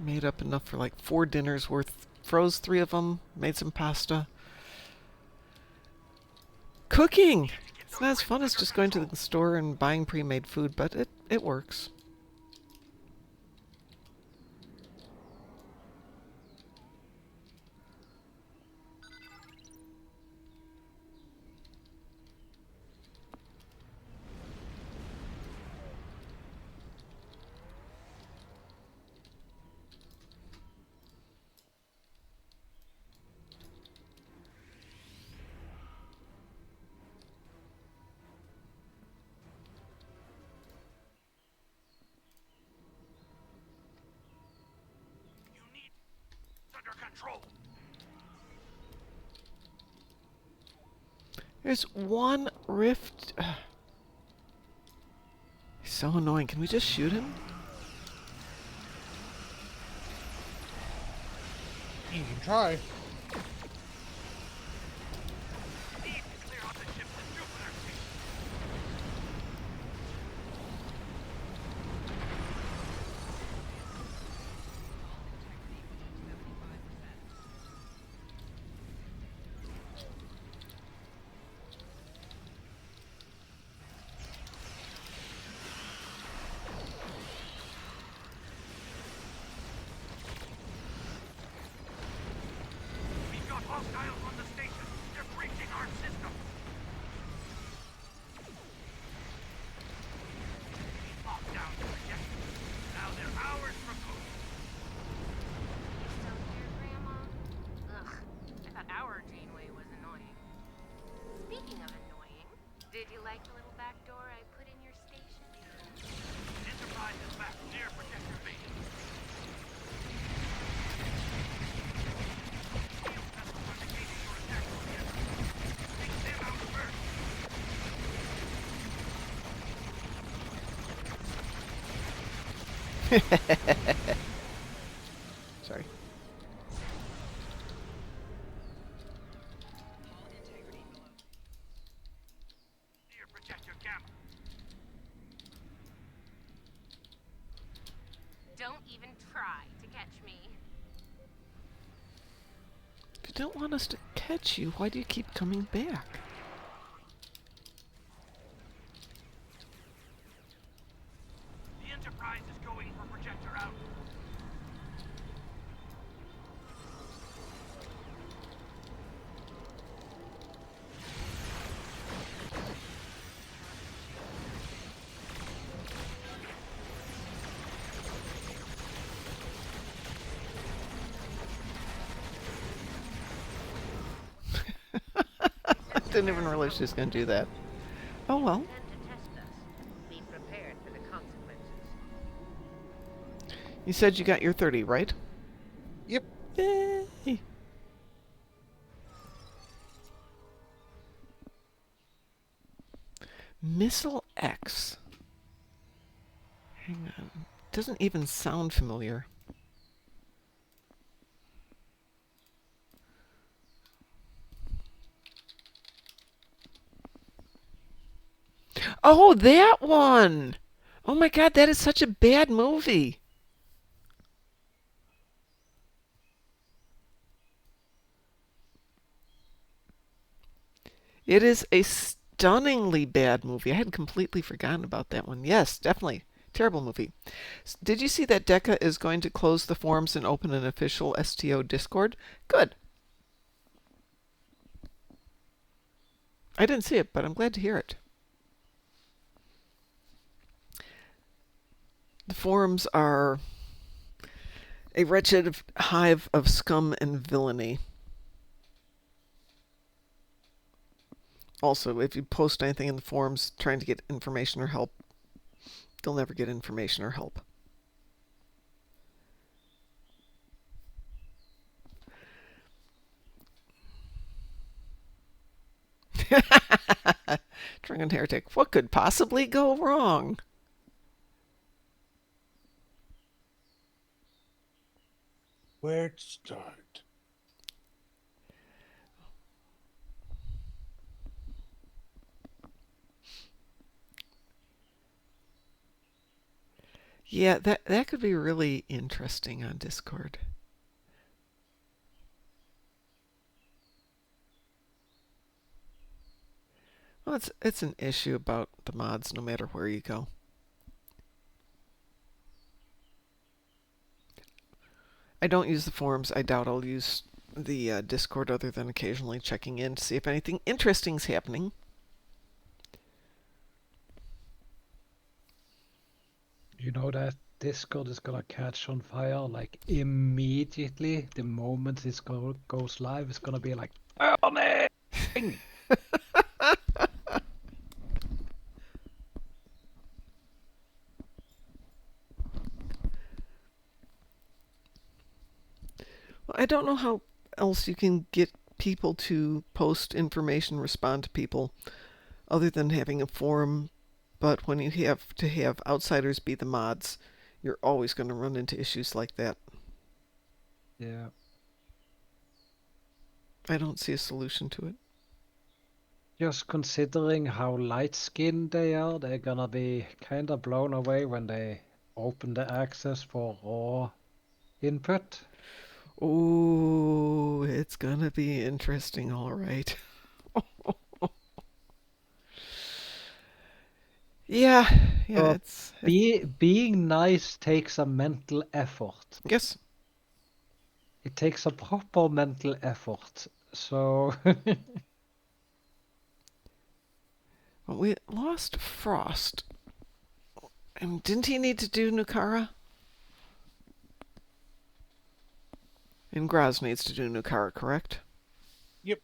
Made up enough for like 4 dinners worth. Froze 3 of them. Made some pasta. Cooking! It's not as fun as just going to the store and buying pre-made food, but it works. You need under control. There's one rift. He's so annoying. Can we just shoot him? You can try. Need to clear out the ships and Jupiter station. Sorry. Here, project your camera. Don't even try to catch me. If you don't want us to catch you, why do you keep coming back? The Enterprise is going for projector out. Didn't even realize she was going to do that. Oh well. Intend to test us. Be prepared for the consequences. You said you got your 30, right? Yep. Yay! Missile X. Hang on. Doesn't even sound familiar. Oh, that one! Oh my god, that is such a bad movie. It is a stunningly bad movie. I had completely forgotten about that one. Yes, definitely. Terrible movie. Did you see that Decca is going to close the forums and open an official STO Discord? Good. I didn't see it, but I'm glad to hear it. The forums are a wretched hive of scum and villainy. Also, if you post anything in the forums trying to get information or help, they'll never get information or help. Drunken Heretic. What could possibly go wrong? Where to start? Yeah, that could be really interesting on Discord. Well, it's an issue about the mods no matter where you go. I don't use the forums. I doubt I'll use the Discord other than occasionally checking in to see if anything interesting's happening. You know that Discord is gonna catch on fire like immediately the moment it goes live. It's gonna be like burning. Well, I don't know how else you can get people to post information, respond to people, other than having a forum. But when you have to have outsiders be the mods, you're always going to run into issues like that. Yeah. I don't see a solution to it. Just considering how light-skinned they are, they're gonna be kind of blown away when they open the access for raw input. Oh, it's gonna be interesting, all right. Yeah, So it's being nice takes a mental effort. yes. It takes a proper mental effort. So Well, we lost Frost. And didn't he need to do Nukara? And Graz needs to do Nukara, correct? Yep.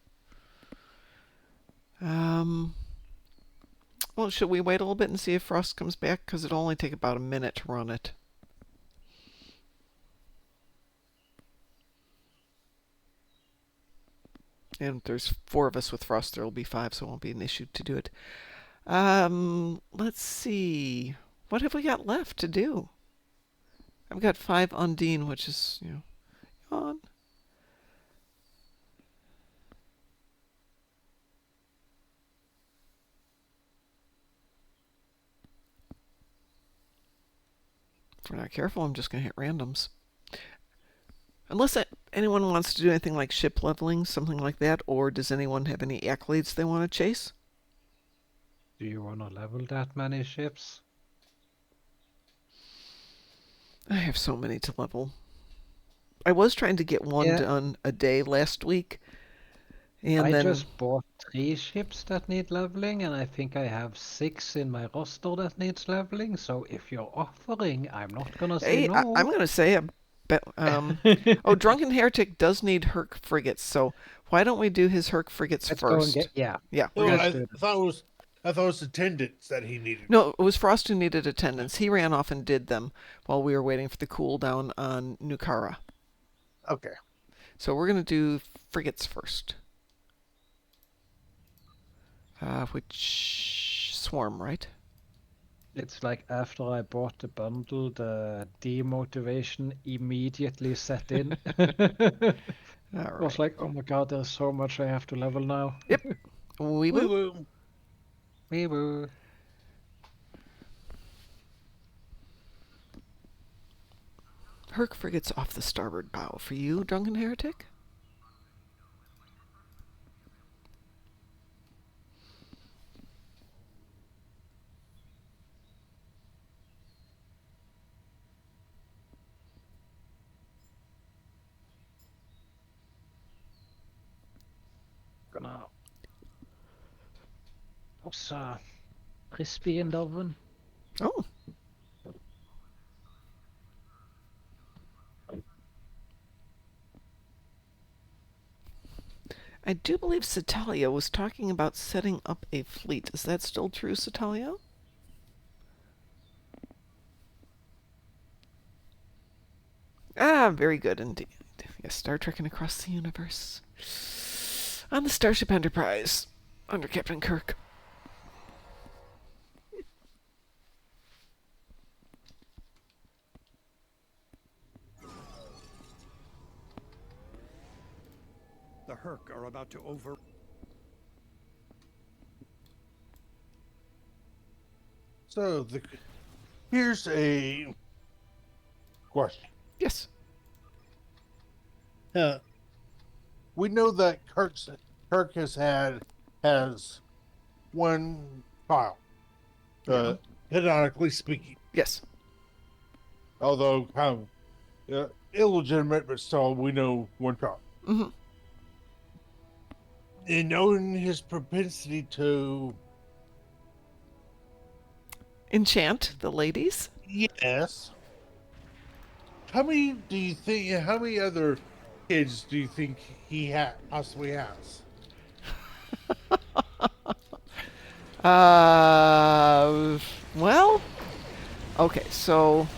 Well, should we wait a little bit and see if Frost comes back? Because it'll only take about a minute to run it. And if there's 4 of us with Frost, there will be 5, so it won't be an issue to do it. Let's see. What have we got left to do? I've got 5 Undine, which is, on. If we're not careful, I'm just going to hit randoms. Unless anyone wants to do anything like ship leveling, something like that, or does anyone have any accolades they want to chase? Do you want to level that many ships? I have so many to level. I was trying to get one Yeah. done a day last week, and I then just bought 3 ships that need leveling, and I think I have 6 in my roster that needs leveling. So if you're offering, I'm not gonna say hey, no. I'm going to say oh, Drunken Heretic does need Herc frigates, so why don't we do his Herc frigates Let's first? go and get Yeah. No, We're Let's gonna, do I thought it was attendants that he needed. no, it was Frost who needed attendance. He ran off and did them while we were waiting for the cooldown on Nukara. Okay. So we're going to do frigates first. Which swarm, right? It's like after I bought the bundle, the demotivation immediately set in. All I right. was like, oh my god, there's so much I have to level now. Yep. We will. Woo-woo. We were. Herc frigates off the starboard bow for you, Drunken Heretic. Gonna put crispy in the oven. Oh. I do believe Satalia was talking about setting up a fleet. Is that still true, Satalia? Ah, very good indeed. Yes, Star Trekking across the universe. On the Starship Enterprise, under Captain Kirk. The Herc are about to over. So here's a question. Yes. We know that Kirk has one child, canonically speaking, Yes. although kind of illegitimate, but still we know one child. Mm-hmm. And knowing his propensity to Enchant the ladies. yes, how many other kids do you think he possibly has? Well, okay, so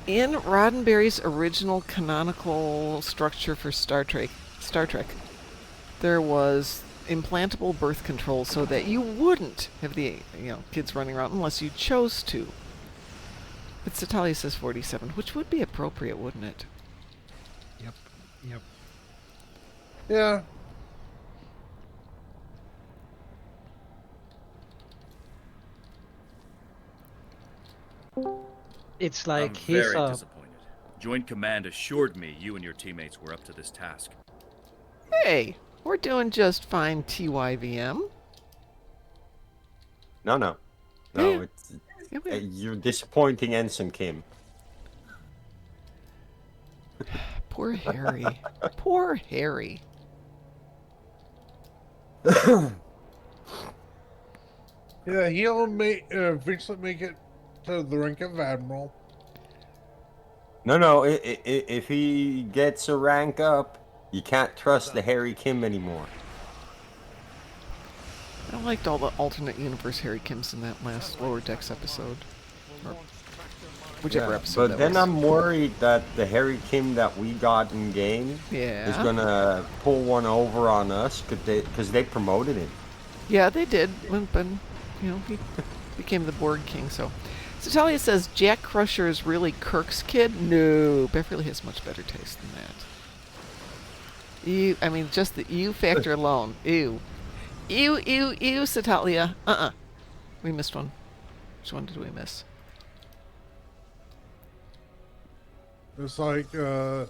in Roddenberry's original canonical structure for Star Trek, there was implantable birth control so that you wouldn't have the kids running around unless you chose to. But Satalia says 47, which would be appropriate, wouldn't it? Yep. Yeah. It's I'm like he's very a disappointed. Joint Command assured me you and your teammates were up to this task. Hey, we're doing just fine, TYVM. No, no. Yeah. It's Yeah, you're disappointing Ensign Kim. Poor Harry. Poor Harry. Yeah, he'll eventually make it to the rank of admiral. No. If he gets a rank up, you can't trust the Harry Kim anymore. I liked all the alternate universe Harry Kims in that last Lower Decks episode. Or whichever episode But that then was. I'm worried that the Harry Kim that we got in game Yeah. is gonna pull one over on us because they promoted him. Yeah, they did. But he became the Borg King, so. So Talia says Jack Crusher is really Kirk's kid. No, Beverly has much better taste than that. Ew, I mean, just the ew factor alone. Ew. Ew, ew, ew, Satalia. We missed one. Which one did we miss? It's like Gamma.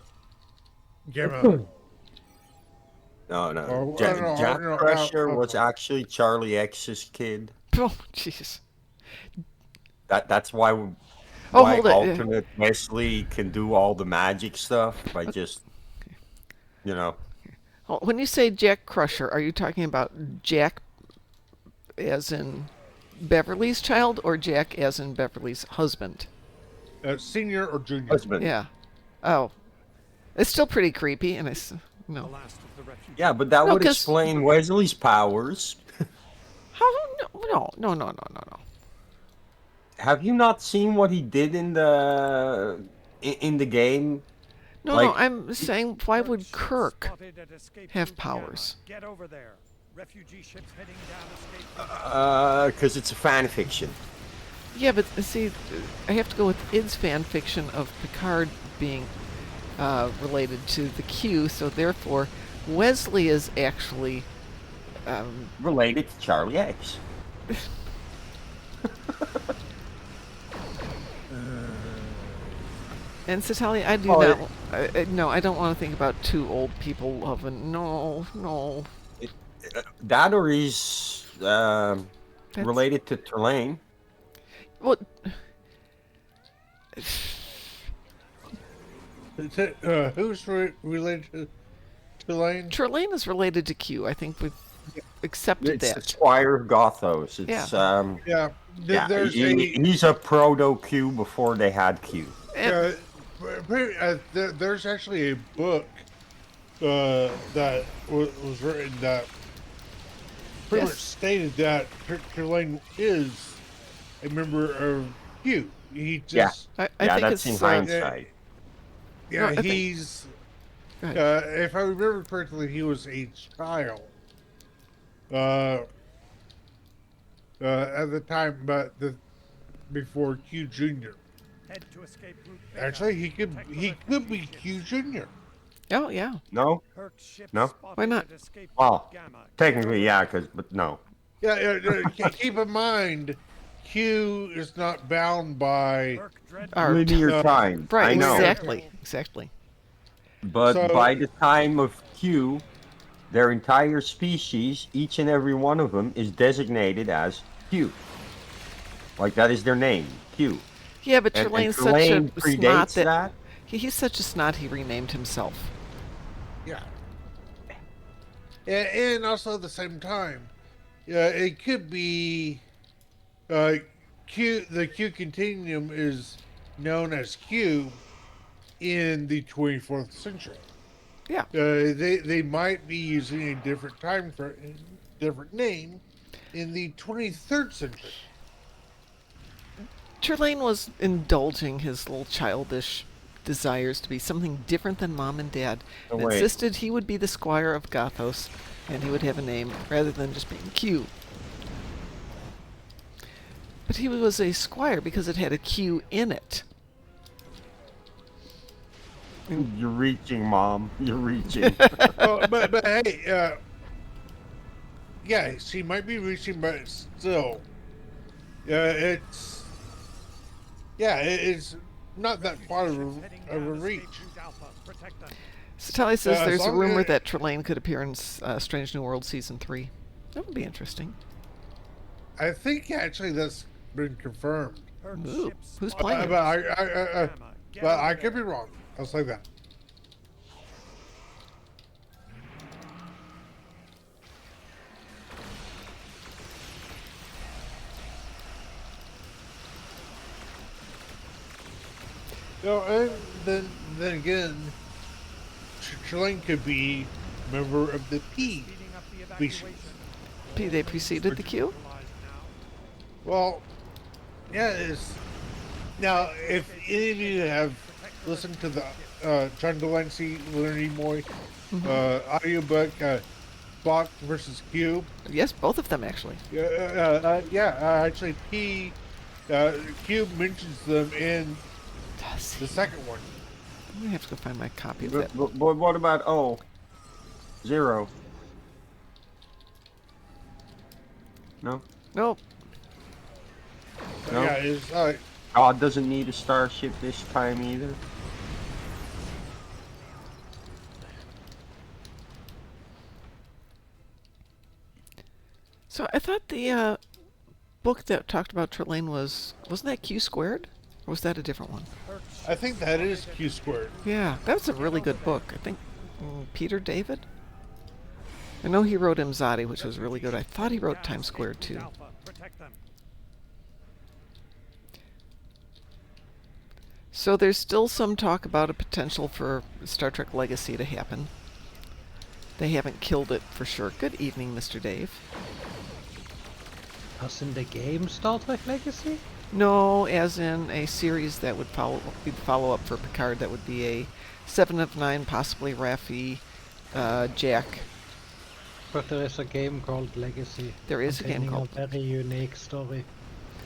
No, no. Or- Jack, no, Jack no, Crusher was no. actually Charlie X's kid. Oh, jeez. That's why Oh, why hold it. alternate Wesley can do all the magic stuff by just, you know. Oh, when you say Jack Crusher, are you talking about Jack as in Beverly's child or Jack as in Beverly's husband? Senior or junior? Husband. Yeah. Oh. It's still pretty creepy, and no. Yeah, but that No, would 'cause- explain Wesley's powers. How? No. Have you not seen what he did in the game? No, Like- no, I'm saying why would Kirk have powers? Get over there. Refugee ships heading down escape. Because it's a fan fiction. Yeah, but see, I have to go with Id's fan fiction of Picard being related to the Q, so therefore Wesley is actually Related to Charlie X. and Satalia, I do Oh, not. No, I don't want to think about two old people loving. No. That or he's related to Trelane. Well, Who's related to Lane? Trelane is related to Q. I think we've accepted It's that. the Squire of Gothos. It's Yeah. yeah, There's he's a proto Q before they had Q. there's actually a book that was written that pretty Yes. much stated that Lane is a member of Q. He just I Yeah, think that's it's in hindsight. yeah, No, I think- he's Go ahead. if I remember correctly, he was a child at the time, but before Q Junior. Head to escape route Beta. Actually, he could be Q Junior. Oh yeah. No? Kirk's ship No? spotted Why not? at escape Well, route Gamma. technically, yeah, but no. Keep in mind, Q is not bound by. Kirk dread Our Linear time. Right, I know. exactly. But So- by the time of Q, their entire species, each and every one of them, is designated as Q. Like that is their name, Q. Yeah, but And Trelane's such Trelane a snot predates that that. he's such a snot he renamed himself. Yeah. And also at the same time, it could be Q. The Q continuum is known as Q in the 24th century. Yeah. They might be using a different different name in the 23rd century. Trelane was indulging his little childish desires to be something different than Mom and Dad, Oh, and wait. insisted he would be the Squire of Gothos, and he would have a name rather than just being Q. But he was a Squire because it had a Q in it. You're reaching, Mom. You're reaching. but hey, yeah, she might be reaching, but still, it's not that far of a reach. Satali says As there's a long rumor as- that Trelane could appear in Strange New World Season 3. That would be interesting. I think actually that's been confirmed. Ooh, who's playing him? But I could be wrong. I'll say that. No, and then again, Trelane could be a member of the P species. They preceded the Q? Well, yeah, it's now if any of you have listened to the John Delancey, Leonard Nimoy audiobook, Spock versus Q. Yes, both of them actually. Actually, P Q mentions them in Does the he? second one. I'm gonna have to go find my copy of But, that. but what about Zero? No, Nope. no. Yeah, it's God doesn't need a starship this time either. So I thought the book that talked about Trelane wasn't that Q squared, or was that a different one? I think that is Q squared. Yeah, that was a really good book. I think Peter David. I know he wrote Imzadi, which was really good. I thought he wrote Times Squared too. So there's still some talk about a potential for Star Trek Legacy to happen. They haven't killed it for sure. Good evening, Mr. Dave. As in the game Star Trek Legacy? No, as in a series that would be the follow-up for Picard. That would be a 7 of 9, possibly Raffi, Jack. But there is a game called Legacy. There is a game containing called. a very unique story.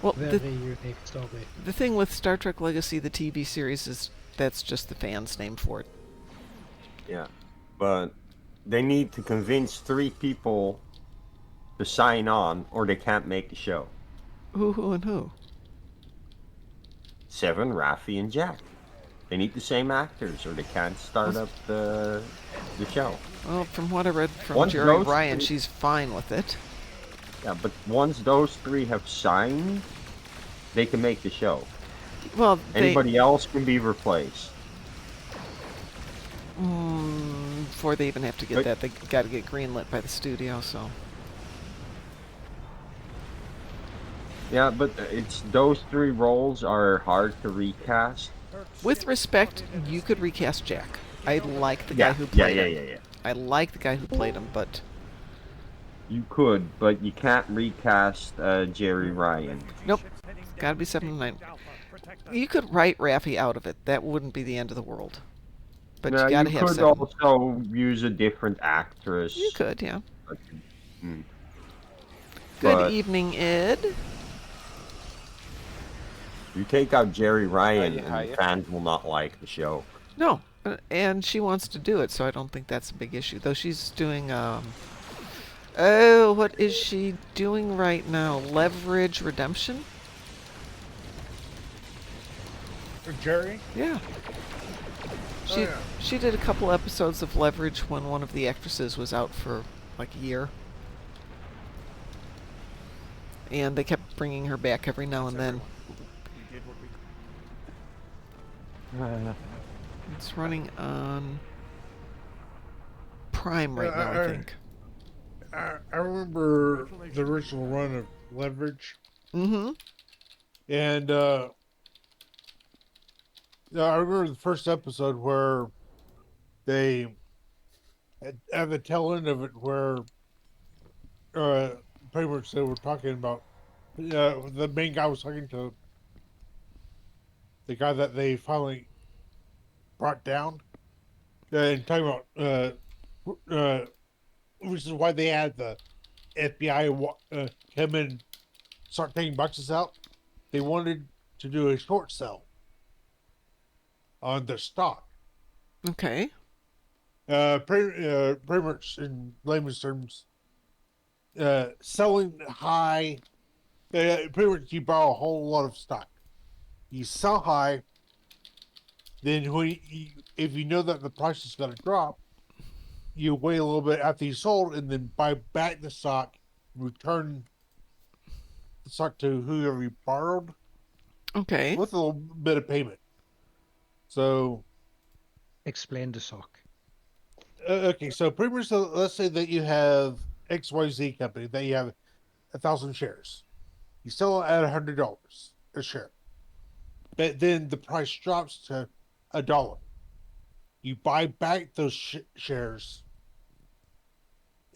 Well, Very unique story. the thing with Star Trek Legacy, the TV series, is that's just the fans' name for it. Yeah, but they need to convince 3 people to sign on, or they can't make the show. Who, and who? 7, Raffi, and Jack. They need the same actors, or they can't start up the show. Well, from what I read from Once Jerry those Ryan, three- she's fine with it. Yeah, but once those 3 have signed, they can make the show. Well, Anybody else can be replaced. before they even have to get But- that, they got to get greenlit by the studio. So Yeah, but it's those 3 roles are hard to recast. with respect, you could recast Jack. I like the guy Yeah, who yeah, played yeah, him. yeah. I like the guy who played him, but You could, but you can't recast Jerry Ryan. nope. Got to be 7 of 9. You could write Raffi out of it. That wouldn't be the end of the world. But No, you got to you have could 7. also use a different actress. You could, yeah. Hmm. Good But- evening, Ed. You take out Jerry Ryan, Hiya, and hiya. fans will not like the show. No, and she wants to do it, so I don't think that's a big issue. Though she's doing, oh, what is she doing right now? Leverage Redemption? For Jerry? Yeah. Oh, yeah. She did a couple episodes of Leverage when one of the actresses was out for like a year. And they kept bringing her back every now and then. It's running on Prime right now, I think. I remember the original run of Leverage, Mm-hmm. and I remember the first episode where they at the tail end of it, where pretty much they were talking about the main guy was talking to the guy that they finally brought down, and talking about which is why they had the FBI come and start taking boxes out. They wanted to do a short sell on their stock. Okay. Pretty much in layman's terms, selling high. Pretty much you borrow a whole lot of stock. You sell high, then if you know that the price is going to drop, you wait a little bit after you sold and then buy back the stock, return the stock to whoever you borrowed Okay. with a little bit of payment. So, Explain the sock. okay, so pretty much, let's say that you have XYZ company, that you have 1,000 shares. You sell it at $100 a share. But then the price drops to $1. You buy back those shares,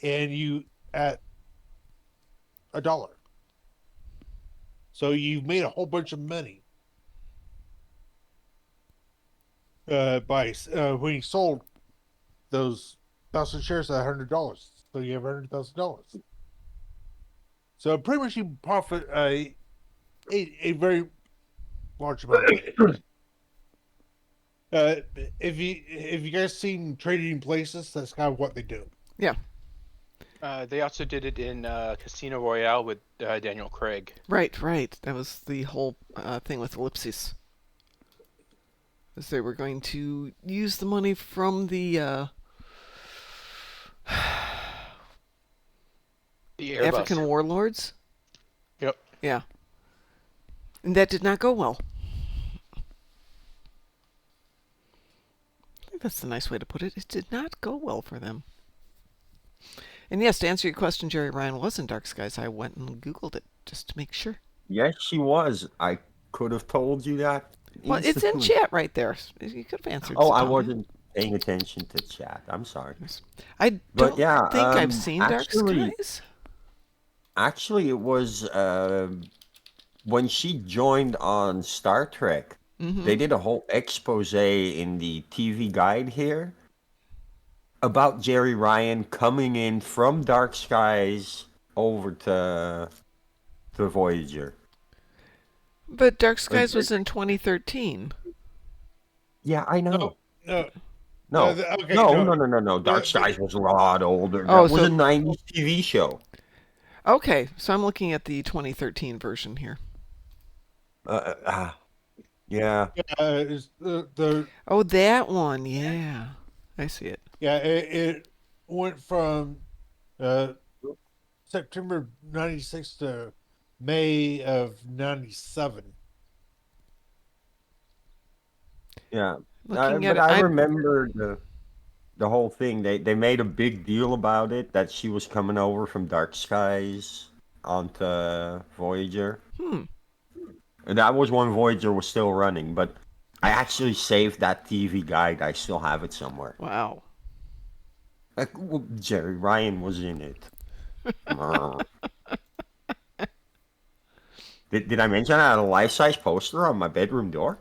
and you at $1. So you've made a whole bunch of money by when you sold those 1,000 shares at $100. So you have $100,000. So pretty much you profit a very large amount of it. If you guys seen Trading Places, that's kind of what they do. Yeah. They also did it in Casino Royale with Daniel Craig. Right, right. That was the whole thing with Ellipses. As they were going to use the money from the The African Airbus. warlords. Yep. Yeah. And that did not go well. I think that's the nice way to put it. It did not go well for them. And yes, to answer your question, Jerry Ryan was in Dark Skies. I went and Googled it just to make sure. Yes, she was. I could have told you that. Well, it's in instantly. chat right there. You could have answered. Oh, so I tell me. wasn't paying attention to chat. I'm sorry. I But don't yeah, think I've seen Dark actually, Skies. actually, it was when she joined on Star Trek. Mm-hmm. They did a whole expose in the TV guide here about Jerry Ryan coming in from Dark Skies over to Voyager. But Dark Skies was in 2013. Yeah, I know. No, No, okay, no. Dark Skies was a lot older. Oh, That was so- a 90s TV show. Okay, so I'm looking at the 2013 version here. Yeah. it's the Oh, that one. Yeah, I see it. yeah, it went from September '96 to May of '97. Yeah. Looking at But I it, remember the whole thing. They made a big deal about it, that she was coming over from Dark Skies onto Voyager. And that was when Voyager was still running, but I actually saved that TV guide. I still have it somewhere. Wow. Well, Jerry Ryan was in it. Did I mention I had a life-size poster on my bedroom door?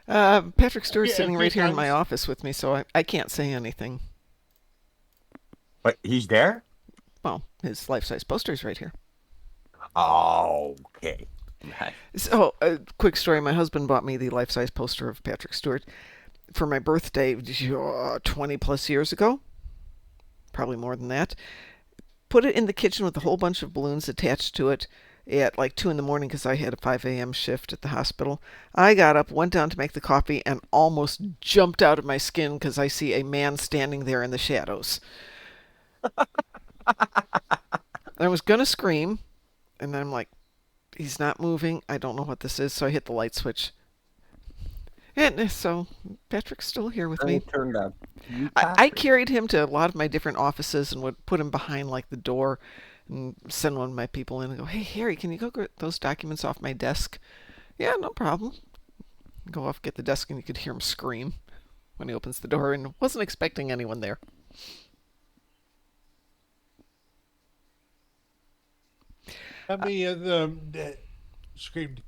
Patrick Stewart's Yeah, sitting a right few here in my times. office with me, so I can't say anything. But he's there? Well, his life-size poster's right here. Oh, okay. So, quick story. My husband bought me the life-size poster of Patrick Stewart for my birthday 20 plus years ago. Probably more than that. Put it in the kitchen with a whole bunch of balloons attached to it at like 2 in the morning because I had a 5 a.m. shift at the hospital. I got up, went down to make the coffee, and almost jumped out of my skin because I see a man standing there in the shadows. I was going to scream, and then I'm like, he's not moving. I don't know what this is, so I hit the light switch. And so Patrick's still here with me. It turned out. I carried him to a lot of my different offices and would put him behind like the door and send one of my people in and go, "Hey, Harry, can you go get those documents off my desk?" "Yeah, no problem." Go off, get the desk, and you could hear him scream when he opens the door and wasn't expecting anyone there. How many of them that screamed,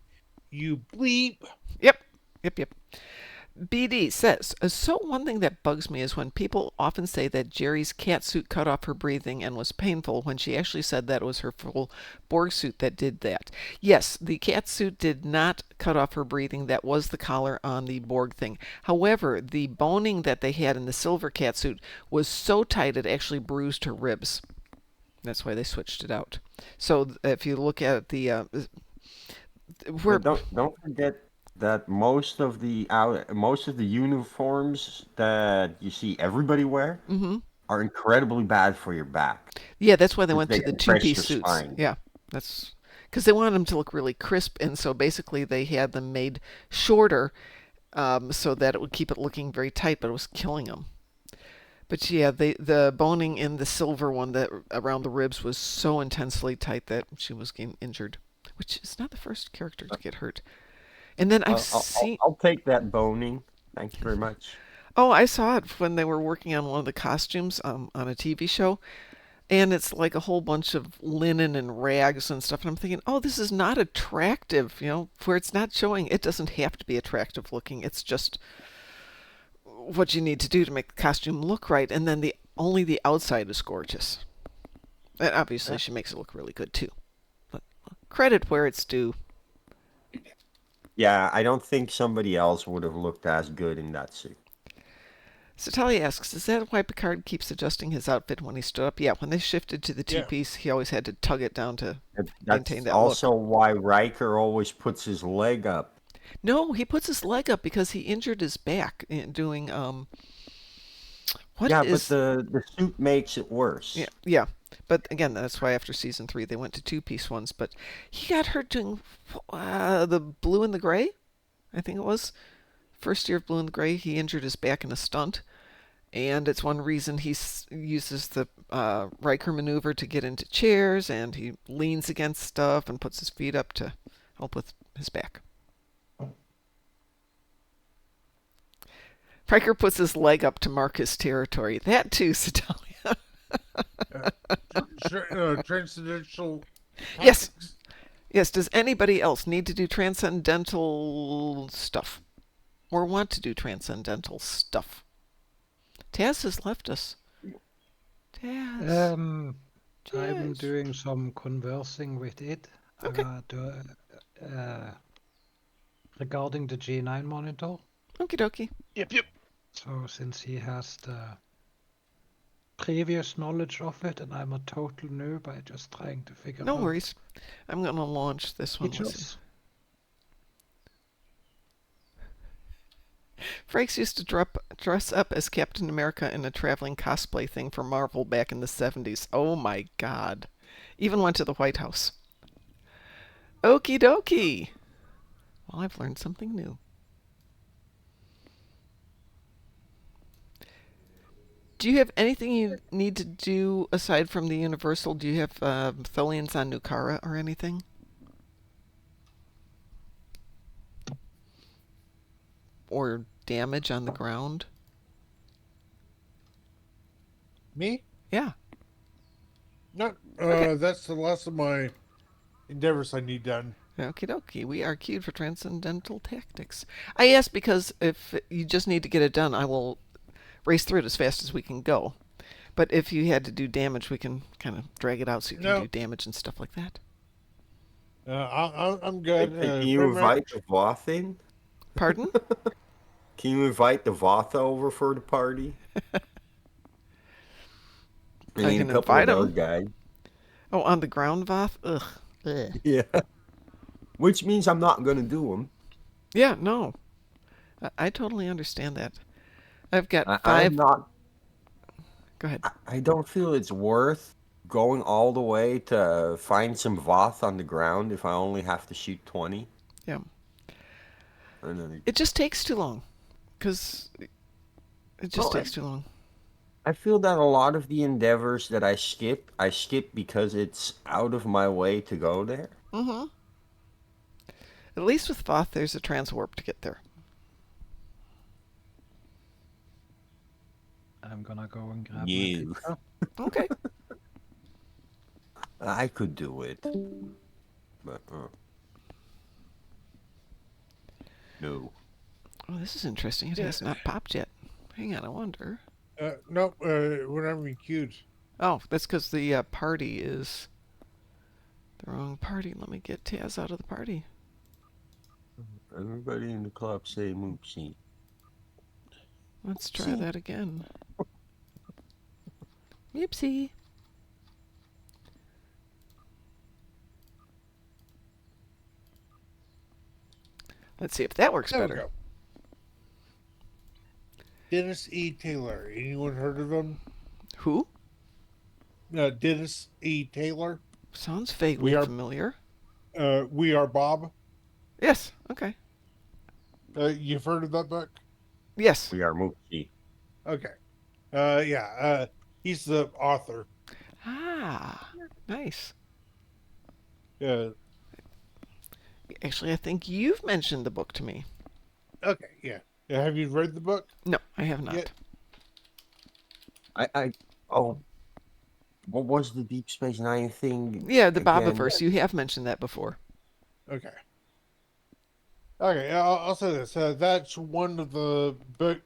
"You bleep"? Yep. BD says, so one thing that bugs me is when people often say that Jerry's cat suit cut off her breathing and was painful when she actually said that it was her full Borg suit that did that. Yes, the cat suit did not cut off her breathing. That was the collar on the Borg thing. However, the boning that they had in the silver cat suit was so tight it actually bruised her ribs. That's why they switched it out. So if you look at the... Don't forget that most of the uniforms that you see everybody wear are incredibly bad for your back. Yeah, that's why they went They to the compress two-piece your suits. spine. Yeah, that's because they wanted them to look really crisp, and so basically they had them made shorter so that it would keep it looking very tight, but it was killing them. But yeah, the boning in the silver one that around the ribs was so intensely tight that she was getting injured, which is not the first character to get hurt. And then I'll take that boning. Thank you very much. Oh, I saw it when they were working on one of the costumes on a TV show. And it's like a whole bunch of linen and rags and stuff. And I'm thinking, oh, this is not attractive, where it's not showing. It doesn't have to be attractive looking. It's just what you need to do to make the costume look right. And then only the outside is gorgeous. And obviously she makes it look really good too. But Credit where it's due. Yeah, I don't think somebody else would have looked as good in that suit. So Talia asks, is that why Picard keeps adjusting his outfit when he stood up? Yeah, when they shifted to the Yeah. two-piece, he always had to tug it down to maintain That's that also look. why Riker always puts his leg up. No, he puts his leg up because he injured his back in doing what yeah, is but the suit makes it worse. yeah. But again, that's why after season 3 they went to two-piece ones. But he got hurt doing the Blue and the Gray, I think it was. First year of Blue and the Gray, he injured his back in a stunt. And it's one reason he uses the Riker maneuver to get into chairs, and he leans against stuff and puts his feet up to help with his back. Riker puts his leg up to mark his territory. That too, Sedalia. Transcendental. Yes. Yes. Does anybody else need to do transcendental stuff? Or want to do transcendental stuff? Taz has left us. Taz. I'm Taz. doing some conversing with it. Okay. Regarding the G9 monitor. Okie dokie. Yep, yep. So since he has the previous knowledge of it, and I'm a total noob, I'm just trying to figure out. No worries. I'm going to launch this one. Features. Frakes used to dress up as Captain America in a traveling cosplay thing for Marvel back in the 70s. Oh my god. Even went to the White House. Okie dokie. Well, I've learned something new. Do you have anything you need to do aside from the Universal? Do you have Tholians on Nukara or anything? Or damage on the ground? Me? Yeah. No. Okay. That's the last of my endeavors I need done. Okie dokie. We are queued for Transcendental Tactics. I asked because if you just need to get it done, I will race through it as fast as we can go. But if you had to do damage, we can kind of drag it out so you can do damage and stuff like that. I'm good. Can you invite the Voth in? Pardon? Can you invite the Voth over for the party? I can a couple invite of those him. guys. Oh, on the ground, Voth? Ugh. Ugh. Yeah. Which means I'm not going to do them. Yeah, no. I totally understand that. I've got 5... I'm not... Go ahead. I don't feel it's worth going all the way to find some Voth on the ground if I only have to shoot 20. Yeah. And then It just takes too long. Because it just takes too long. I feel that a lot of the endeavors that I skip because it's out of my way to go there. Mm-hmm. At least with Voth, there's a transwarp to get there. I'm gonna go and grab You. my pizza. Okay. I could do it. But, no. Oh, this is interesting. It has not popped yet. Hang on, I wonder. Nope, we're not even queued. Oh, that's because the party is the wrong party. Let me get Taz out of the party. Everybody in the club say Moopsie. Let's try that again. Oopsie. Let's see if that works There we better. go. Dennis E. Taylor. Anyone heard of him? Who? Dennis E. Taylor. Sounds vaguely familiar. We Are Bob. Yes. Okay. You've heard of that book? Yes. We are Moopsie. Okay. Yeah. He's the author. Ah, nice. Yeah. Actually, I think you've mentioned the book to me. Okay. Yeah. Have you read the book? No, I have not. Yeah. What was the Deep Space Nine thing? Yeah, the again? Bobaverse. You have mentioned that before. Okay. Okay, I'll say this. That's one of the book,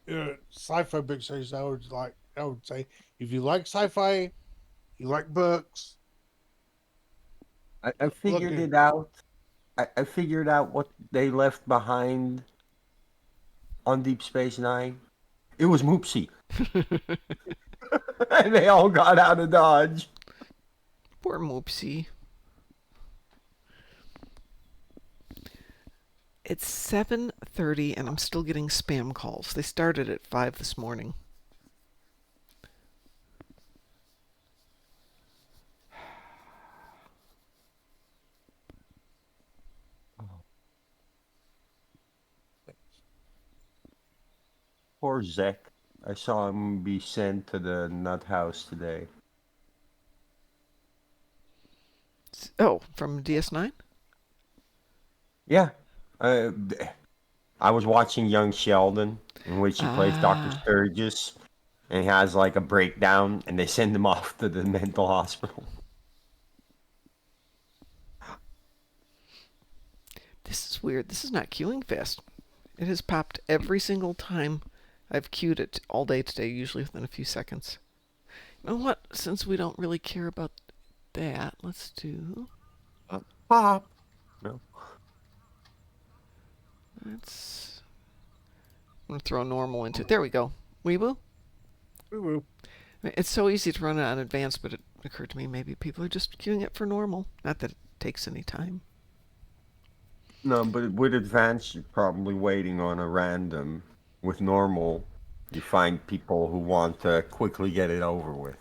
sci-fi book series I would say if you like sci-fi, you like books, I figured Looking. it out. I figured out what they left behind on Deep Space Nine. It was Moopsie. And they all got out of Dodge. Poor Moopsie. It's 7:30 and I'm still getting spam calls. They started at 5 this morning. Poor Zek. I saw him be sent to the nut house today. Oh, from DS9? Yeah. Uh, I was watching Young Sheldon, in which he plays Dr. Ah. Sturgis, and he has like a breakdown, and they send him off to the mental hospital. This is weird. This is not queuing fast. It has popped every single time I've queued it all day today, usually within a few seconds. You know what? Since we don't really care about that, let's do... Pop. No. Let's... I'm going to throw normal into it. There we go. Weeboo? Woo-woo. It's so easy to run it on advanced, but it occurred to me maybe people are just queuing it for normal. Not that it takes any time. No, but with advanced, you're probably waiting on a random. With normal, you find people who want to quickly get it over with.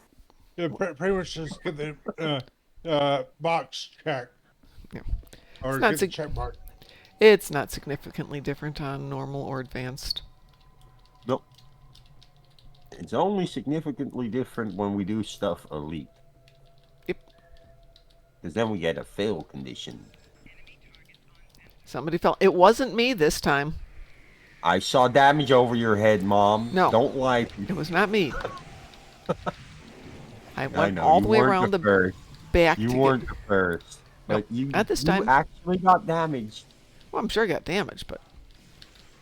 Yeah, pretty much just get the box checked. Yeah. Or It's not get the check mark. It's not significantly different on normal or advanced. Nope. It's only significantly different when we do stuff elite. Yep. Because then we get a fail condition. Somebody fell. It wasn't me this time. I saw damage over your head, Mom. No. Don't lie. It was not me. I I went know, all you the way weren't around the first. back You to weren't get... the first. Nope, But you, not this you time. actually got damaged. Well, I'm sure I got damage, but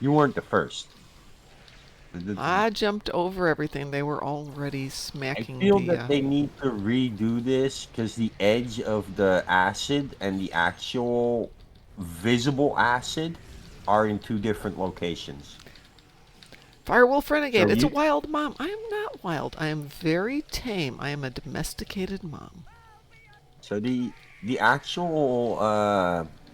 You weren't the first. I jumped over everything. They were already I smacking feel the... that they need to redo this because the edge of the acid and the actual visible acid are in two different locations. Firewolf Renegade. So It's a you- wild mom. I am not wild. I am very tame. I am a domesticated mom. So the actual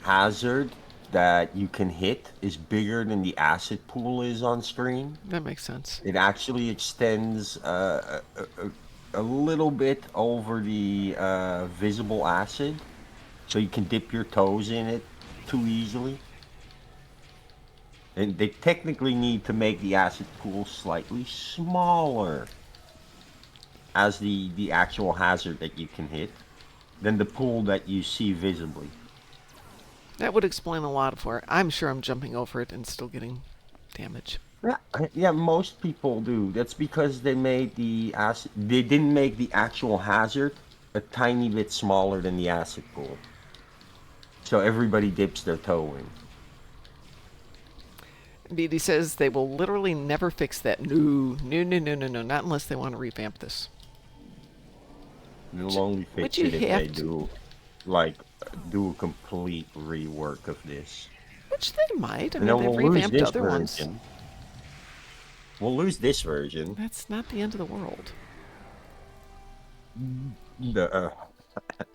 hazard that you can hit is bigger than the acid pool is on screen. That makes sense. It actually extends a little bit over the visible acid, so you can dip your toes in it too easily. And they technically need to make the acid pool slightly smaller as the actual hazard that you can hit than the pool that you see visibly. That would explain a lot of where I'm sure I'm jumping over it and still getting damage. Yeah, most people do. That's because they made the acid. They didn't make the actual hazard a tiny bit smaller than the acid pool, so everybody dips their toe in. BD says they will literally never fix that. No, no, no, no, no, no. Not unless they want to revamp this. They'll only Would fix you it if have they to- do a complete rework of this. Which they might. I And mean, then they've we'll lose revamped this other ones. version. We'll lose this version. That's not the end of the world.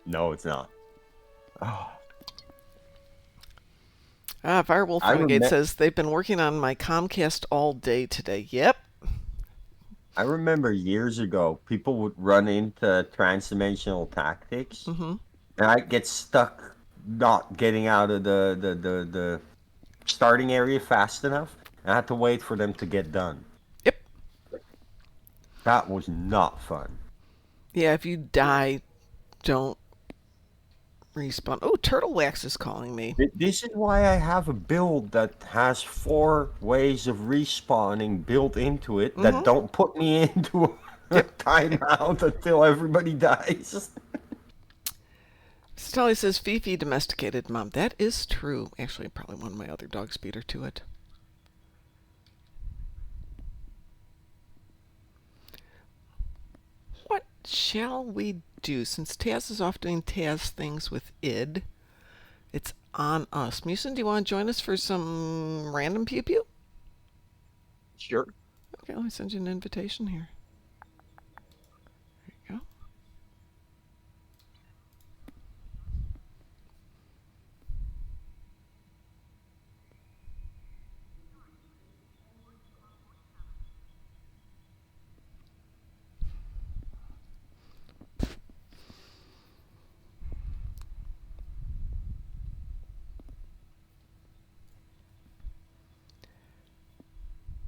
No, it's not. Oh, Firewolf I Renegade remem- says they've been working on my Comcast all day today. Yep. I remember years ago, people would run into transdimensional tactics, Mm-hmm. and I'd get stuck not getting out of the starting area fast enough, and I had to wait for them to get done. Yep. That was not fun. Yeah, if you die, don't respawn. Oh, Turtle Wax is calling me. This is why I have a build that has 4 ways of respawning built into it that don't put me into a timeout until everybody dies. Stolly says Fifi domesticated mom. That is true. Actually, probably one of my other dogs beat her to it. What shall we do? Since Taz is off doing Taz things with id, it's on us. Musin, do you want to join us for some random pew pew? Sure. Okay, let me send you an invitation here. There you go.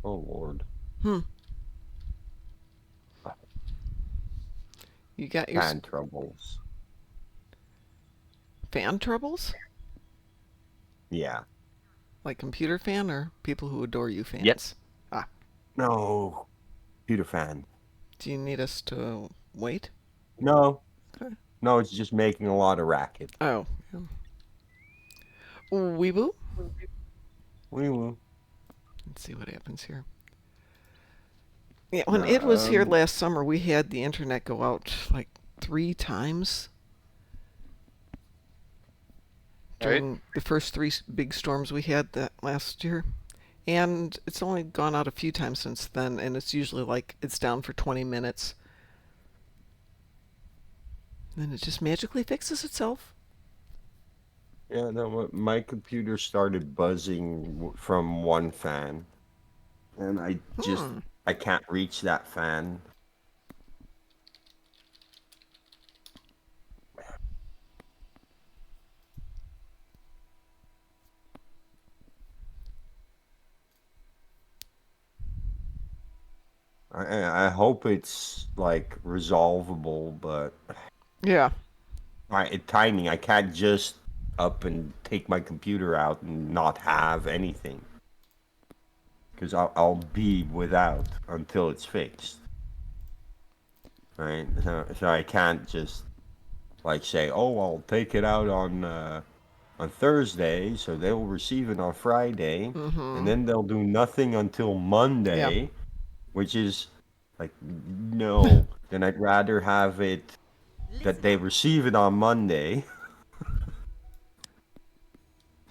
Oh Lord. You got your Fan troubles. fan troubles? Yeah. Like computer fan or people who adore you fans? Yes. Ah. No. Computer fan. Do you need us to wait? No. Okay. No, it's just making a lot of racket. Oh. Yeah. Weeboo? We will. Let's see what happens here. Yeah, when it was here last summer, we had the internet go out like 3 times during the first 3 big storms we had that last year. And it's only gone out a few times since then, and it's usually like it's down for 20 minutes. Then it just magically fixes itself. Yeah, no, my computer started buzzing from one fan. And I can't reach that fan. I hope it's like resolvable, but Yeah. timing, I can't just up and take my computer out and not have anything. Because I'll be without until it's fixed. Right? So I can't just like say, oh, I'll take it out on Thursday, so they'll receive it on Friday, and then they'll do nothing until Monday, which is like, no. Then I'd rather have it that they receive it on Monday,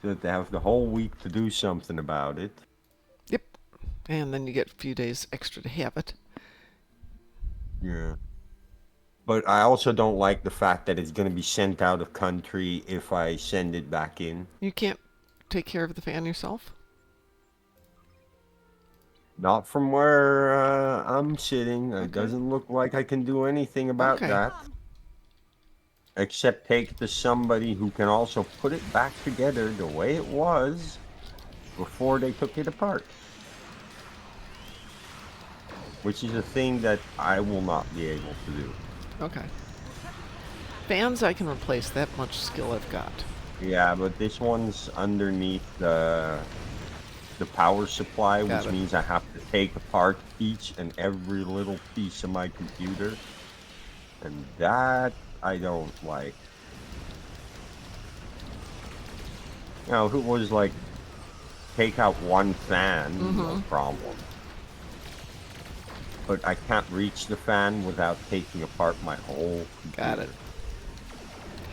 so that they have the whole week to do something about it. Yep. And then you get a few days extra to have it. Yeah. But I also don't like the fact that it's going to be sent out of country if I send it back in. You can't take care of the fan yourself? Not from where I'm sitting. Okay. It doesn't look like I can do anything about that. Except take to somebody who can also put it back together the way it was before they took it apart. Which is a thing that I will not be able to do. Okay. Fans I can replace, that much skill I've got. Yeah, but this one's underneath the power supply, which means I have to take apart each and every little piece of my computer. And that I don't like. You know, if it was like take out one fan, no problem. But I can't reach the fan without taking apart my whole computer. Got it.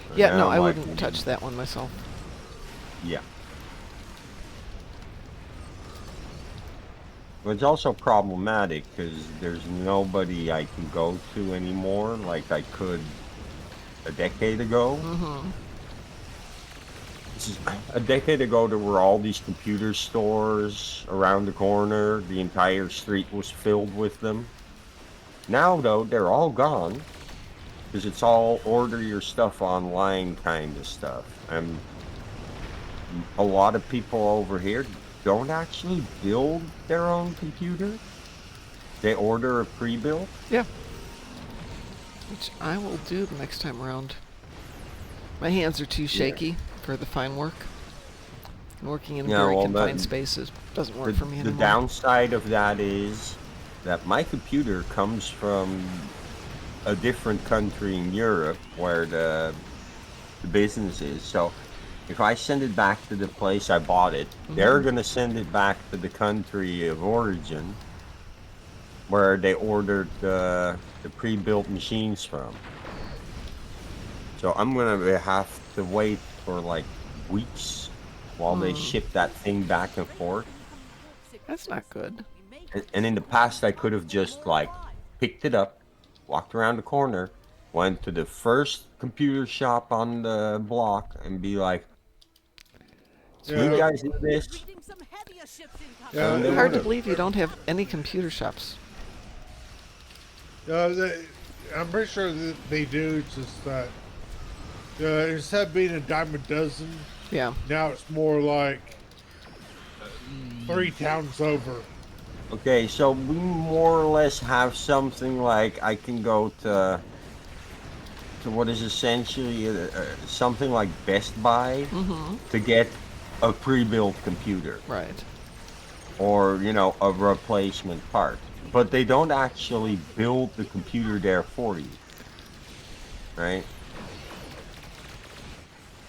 So Yeah, no, now I my wouldn't touch that one myself. Yeah. But it's also problematic because there's nobody I can go to anymore like I could a decade ago. A decade ago, there were all these computer stores around the corner. The entire street was filled with them. Now, though, they're all gone because it's all order your stuff online kind of stuff. And a lot of people over here don't actually build their own computer. They order a pre-built. Yeah. Which I will do the next time around. My hands are too shaky for the fine work. And working in very confined spaces doesn't work for me anymore. The downside of that is that my computer comes from a different country in Europe where the business is. So if I send it back to the place I bought it, they're going to send it back to the country of origin. where they ordered the pre-built machines from. So I'm gonna have to wait for like weeks while they ship that thing back and forth. That's not good. And in the past, I could have just like picked it up, walked around the corner, went to the first computer shop on the block, and be like, "So you Yeah. guys do this?" Yeah, And they Hard to would've. believe you don't have any computer shops. I'm pretty sure that they do. It's just that instead of being a dime a dozen, Yeah. now it's more like 3 towns over. Okay, so we more or less have something like I can go to what is essentially something like Best Buy to get a pre-built computer Right. or a replacement part, but they don't actually build the computer there for you, right?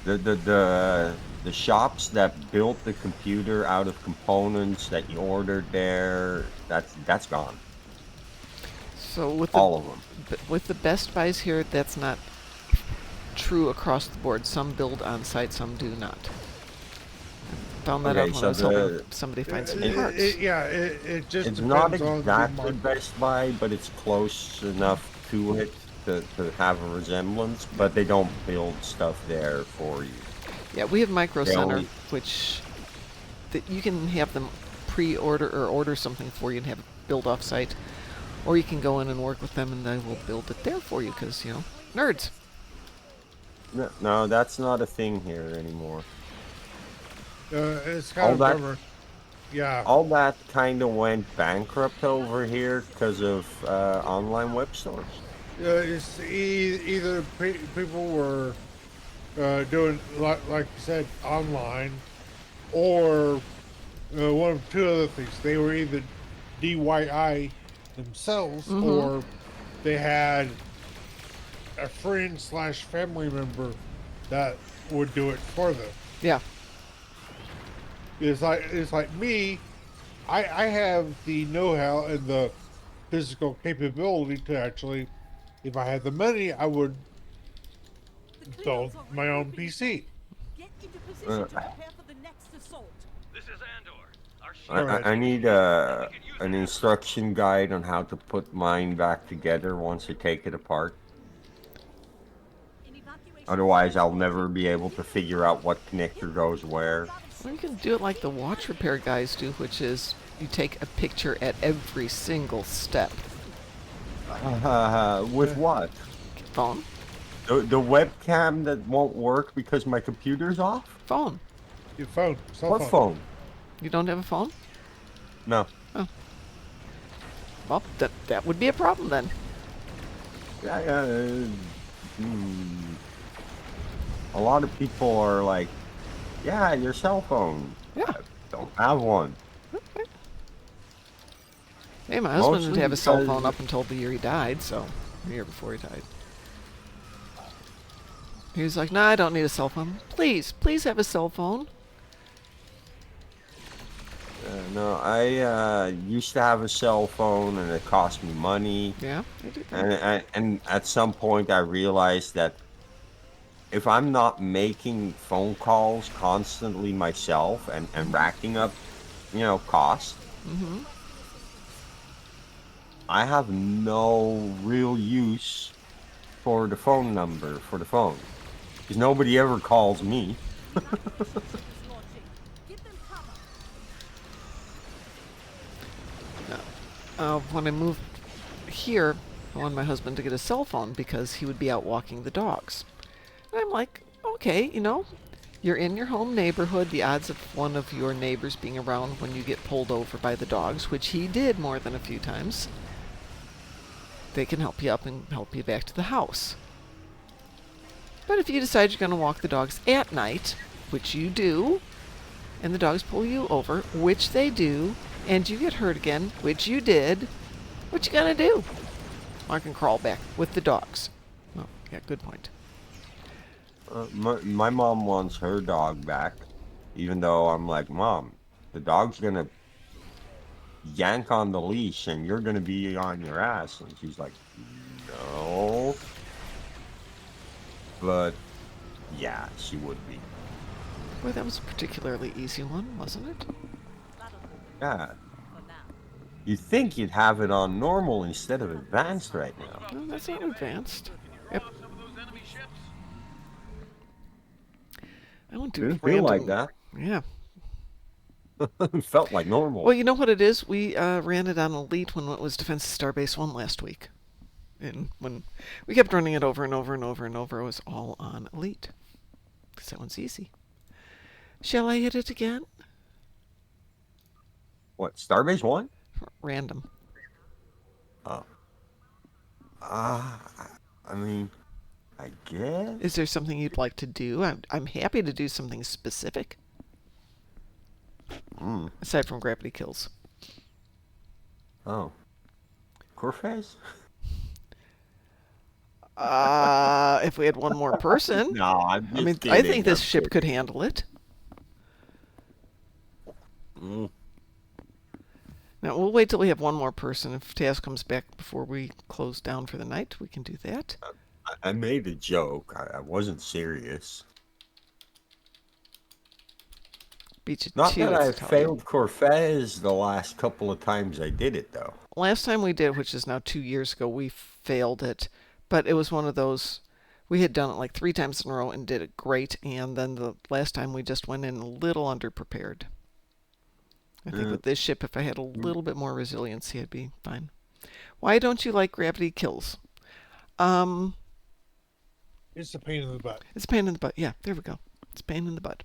The shops that built the computer out of components that you ordered there, that's gone. So with All of them. with the Best Buys here, that's not true across the board. Some build on site, some do not. Found that Okay, out when so I was helping somebody find some parts. It just It's depends not on the exactly market. Best Buy, but it's close enough to it to have a resemblance, but they don't build stuff there for you. Yeah, we have Micro They Center, only- which you can have them pre-order or order something for you and have it built off-site, or you can go in and work with them and they will build it there for you because, nerds. No, that's not a thing here anymore. It's All kind of that- cover. Yeah. All that kind of went bankrupt over here because of online web stores. It's either people were doing like you said online, or one of two other things. They were either DIY themselves, or they had a friend / family member that would do it for them. Yeah. It's like me. I have the know-how and the physical capability to actually, if I had the money, I would build my own PC. Get into position to prepare for the next assault. This is Andor. Our ship Alright. I need an instruction guide on how to put mine back together once I take it apart. Otherwise, I'll never be able to figure out what connector goes where. Well, you can do it like the watch repair guys do, which is you take a picture at every single step. With what? Phone? The webcam that won't work because my computer's off? Phone. Your phone. Cell What phone? You don't have a phone? No. Well, that would be a problem then. Yeah, a lot of people are like, yeah, your cell phone. Yeah. I don't have one. Hey, my husband Mostly didn't have a cell because- phone up until the year he died, so the year before he died. He was like, "Nah, I don't need a cell phone. Please have a cell phone." No, I used to have a cell phone and it cost me money. Yeah, I did that. And at some point I realized that if I'm not making phone calls constantly myself and racking up, costs, I have no real use for the phone number for the phone. Because nobody ever calls me. When I moved here, I wanted my husband to get a cell phone because he would be out walking the dogs. And I'm like, okay, you're in your home neighborhood. The odds of one of your neighbors being around when you get pulled over by the dogs, which he did more than a few times, they can help you up and help you back to the house. But if you decide you're going to walk the dogs at night, which you do, and the dogs pull you over, which they do, and you get hurt again, which you did, what you gonna do? I can crawl back with the dogs. Oh, yeah, good point. My mom wants her dog back, even though I'm like, Mom, the dog's gonna yank on the leash and you're gonna be on your ass. And she's like, no. But yeah, she would be. Boy, that was a particularly easy one, wasn't it? Yeah. You'd think you'd have it on normal instead of advanced right now. No, that's not advanced. Yep. I won't do Didn't feel like that. Yeah. It felt like normal. Well, you know what it is? We ran it on Elite when it was Defense Starbase 1 last week. And when we kept running it over and over and over and over, it was all on Elite. Because that one's easy. Shall I hit it again? What, Starbase 1? Random. Oh. I mean, I guess. Is there something you'd like to do? I'm happy to do something specific. Aside from gravity kills. Oh. Corfez? If we had one more person. No, I'm just kidding. I think this ship could handle it. Now, we'll wait till we have one more person. If Taz comes back before we close down for the night, we can do that. I made a joke. I wasn't serious. Beat you Not to that it, I tell you. failed Corfez the last couple of times I did it, though. Last time we did, which is now 2 years ago, we failed it. But it was one of those, we had done it like 3 times in a row and did it great. And then the last time we just went in a little underprepared. I think with this ship, if I had a little bit more resiliency, I'd be fine. Why don't you like gravity kills? It's a pain in the butt. It's a pain in the butt. Yeah, there we go. It's a pain in the butt.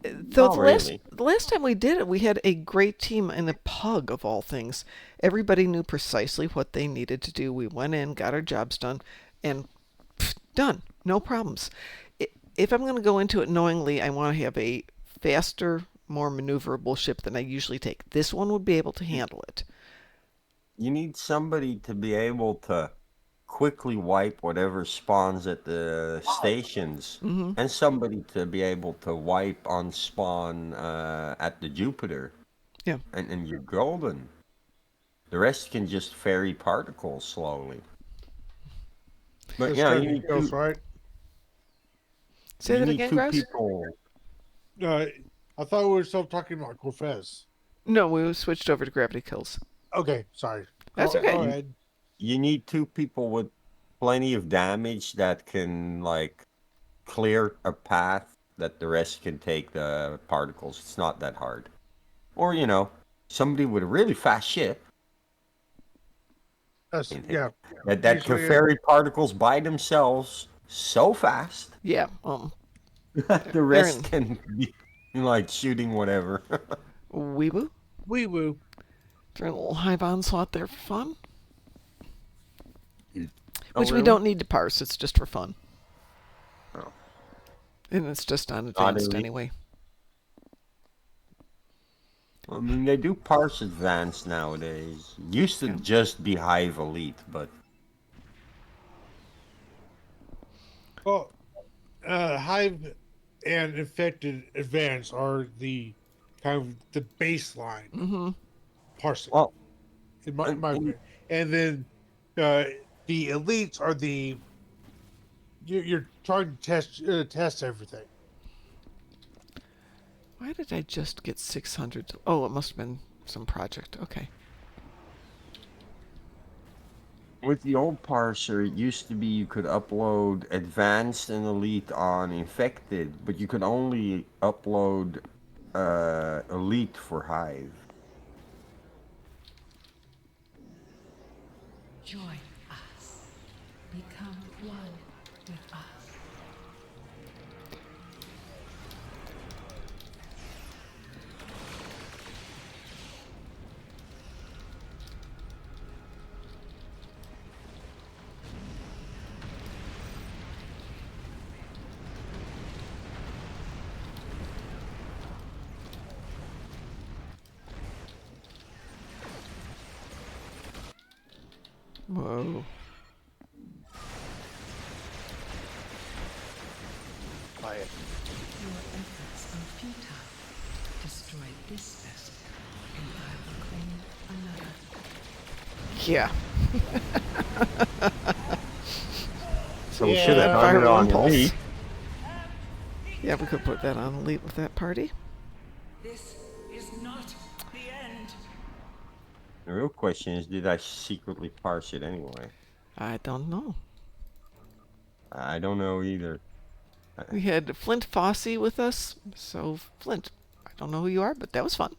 Though the last time we did it, we had a great team and a pug of all things. Everybody knew precisely what they needed to do. We went in, got our jobs done, and done. No problems. If I'm going to go into it knowingly, I want to have a faster, more maneuverable ship than I usually take. This one would be able to handle it. You need somebody to be able to quickly wipe whatever spawns at the stations, and somebody to be able to wipe on spawn at the Jupiter. Yeah. And you're golden. The rest can just ferry particles slowly. But yeah, you need kills, right? Say that again, Grouse? People. I thought we were still talking about Corfez. No, we switched over to gravity kills. Okay, sorry. That's okay. Go ahead. You need 2 people with plenty of damage that can, like, clear a path that the rest can take the particles. It's not that hard. Or, you know, somebody with a really fast ship. Yeah. That can ferry particles by themselves so fast. Yeah. That the rest can be, like, shooting whatever. Weeboo? Weeboo. Throw a little hive onslaught there for fun. Oh, Which we don't need to parse. It's just for fun. Oh. And it's just on advanced anyway. I mean, they do parse advanced nowadays. Used to just be Hive Elite, but... Well, Hive and Infected Advanced are the kind of the baseline parsing. Well, in my opinion. And then the elites are the you're trying to test everything. Why did I just get 600? Oh, it must have been some project. Okay. With the old parser, it used to be you could upload advanced and elite on infected, but you could only upload elite for Hive. Join us. Become one with us. Whoa. Quiet. Your efforts are futile. Destroy this vessel, and I will claim another. Yeah. So we should have Yeah. done it Viral on impulse. Elite. Yeah, we could put that on Elite with that party. This is not the end. The real question is, did I secretly parse it anyway? I don't know. I don't know either. We had Flint Fossey with us. So, Flint, I don't know who you are, but that was fun.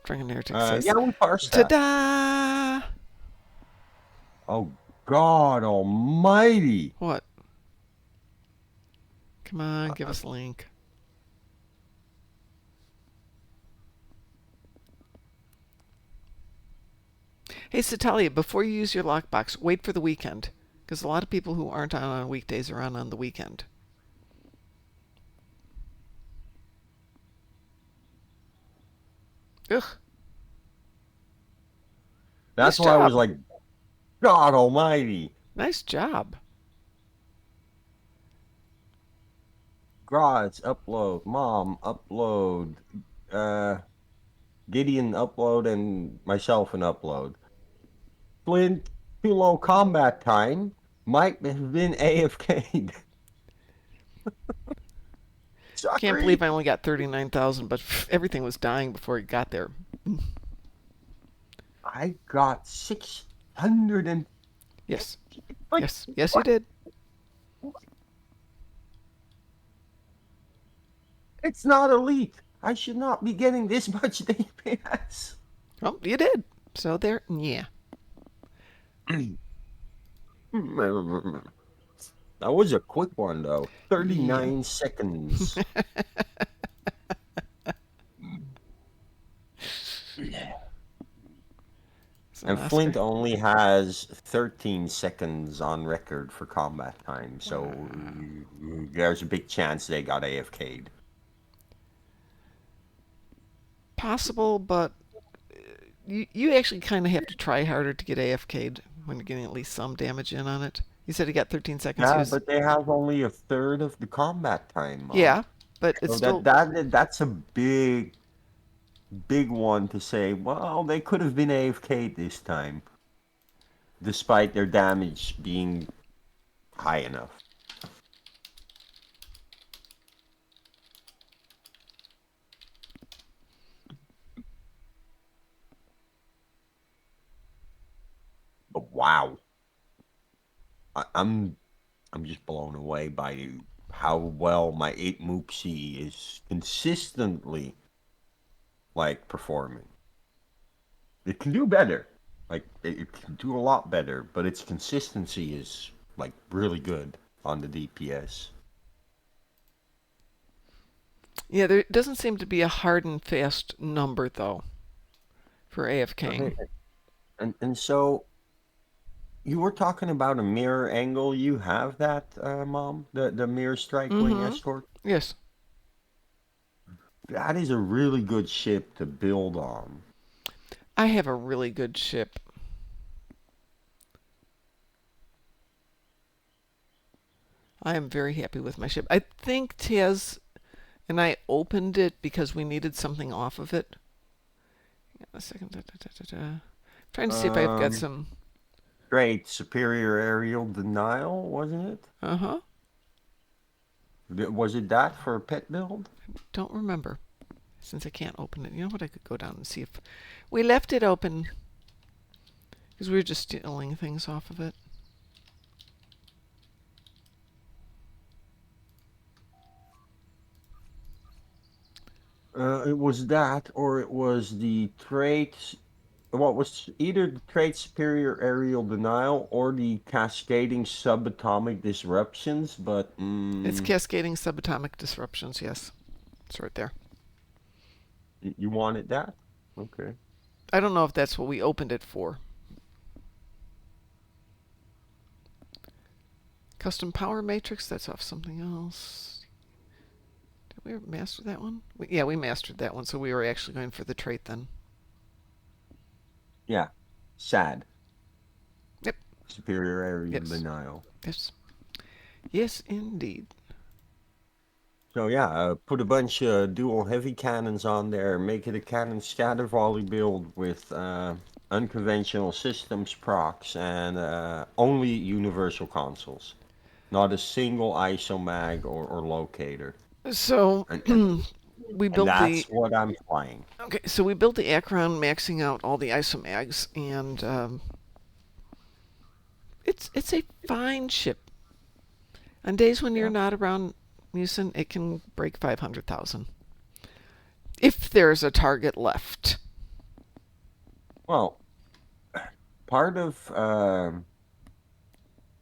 Dragon Heretic says, Yeah, we parsed that. ta-da! Oh, God almighty. What? Come on, give us a link. Hey, Satalia, before you use your lockbox, wait for the weekend. Because a lot of people who aren't on weekdays are on the weekend. Ugh. That's Nice why I was job. like, God almighty. Nice job. Grods, upload. Mom, upload. Gideon, upload. And myself, an upload. Flint, too low combat time. Might have been AFK'd. Can't believe I only got 39,000, but everything was dying before it got there. I got 600 and... Yes. Like, Yes. Yes, you did. It's not elite. I should not be getting this much DPS. Well, you did. So there, yeah. That was a quick one, though. 39 seconds. So, And Oscar. Flint only has 13 seconds on record for combat time, so there's a big chance they got AFK'd. Possible, but you actually kind of have to try harder to get AFK'd when you're getting at least some damage in on it. You said he got 13 seconds. Yeah, but they have only a third of the combat time. Yeah, but it's so still... that's a big one to say, well, they could have been AFK'd this time, despite their damage being high enough. But wow, I'm just blown away by how well my 8 Moopsie is consistently like performing. It can do better. Like it can do a lot better, but its consistency is like really good on the DPS. Yeah, there doesn't seem to be a hard and fast number though for AFKing. Okay. And so you were talking about a mirror angle. You have that, Mom? The mirror strike wing escort? Yes. That is a really good ship to build on. I have a really good ship. I am very happy with my ship. I think Taz and I opened it because we needed something off of it. Hang on a second. Trying to see if I've got some... Great superior aerial denial, wasn't it? Uh-huh. Was it that for a pet build? Don't remember, since I can't open it. You know what? I could go down and see if we left it open because we were just stealing things off of it. It was that, or it was the traits. What was either the trait superior aerial denial or the cascading subatomic disruptions? But It's cascading subatomic disruptions. Yes, it's right there. You wanted that? Okay. I don't know if that's what we opened it for. Custom power matrix. That's off something else. Did we master that one? Yeah, we mastered that one. So we were actually going for the trait then. Yeah. Sad. Yep. Superior aerial denial. Yes. Yes, indeed. So yeah, put a bunch of dual heavy cannons on there, make it a cannon scatter volley build with unconventional systems procs and only universal consoles. Not a single isomag or locator. So And we built that's the what I'm flying. okay. So we built the Akron, maxing out all the isomags, and it's a fine ship. On days when you're not around Musin, it can break 500,000 if there's a target left. Well, part of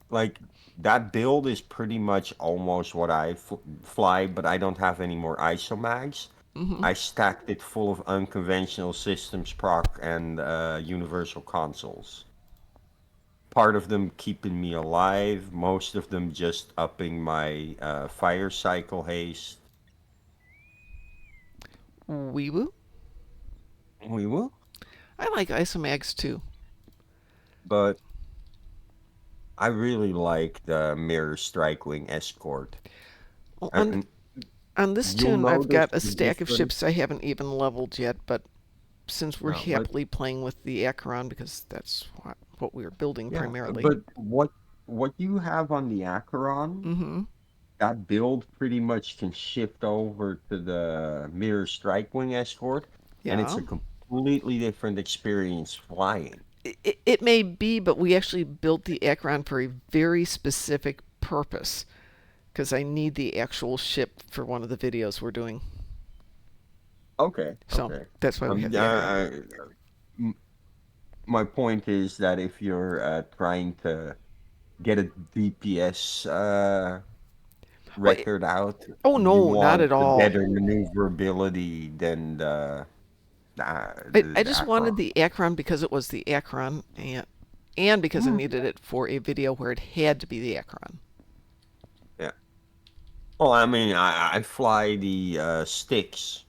like that build is pretty much almost what I fly, but I don't have any more isomags. I stacked it full of unconventional systems proc and universal consoles. Part of them keeping me alive, most of them just upping my fire cycle haste. Wee woo. We will, I like isomags too. but I really like the Mirror Strike Wing Escort. Well, And on this you'll tune, I've got a notice the stack of difference. ships I haven't even leveled yet, but since we're No, but happily playing with the Acheron, because that's what we were building yeah, primarily. but what you have on the Acheron, Mm-hmm. that build pretty much can shift over to the Mirror Strike Wing Escort, and it's Yeah. a completely different experience flying. It may be, but we actually built the Acheron for a very specific purpose, because I need the actual ship for one of the videos we're doing. Okay, So okay. that's why we have the Acheron. My point is that if you're trying to get a DPS Well, record out, oh you no, not want at the all. better maneuverability than I the just Acheron. wanted the Acheron because it was the Acheron, and because I needed it for a video where it had to be the Acheron. Yeah. Well, I mean, I fly the sticks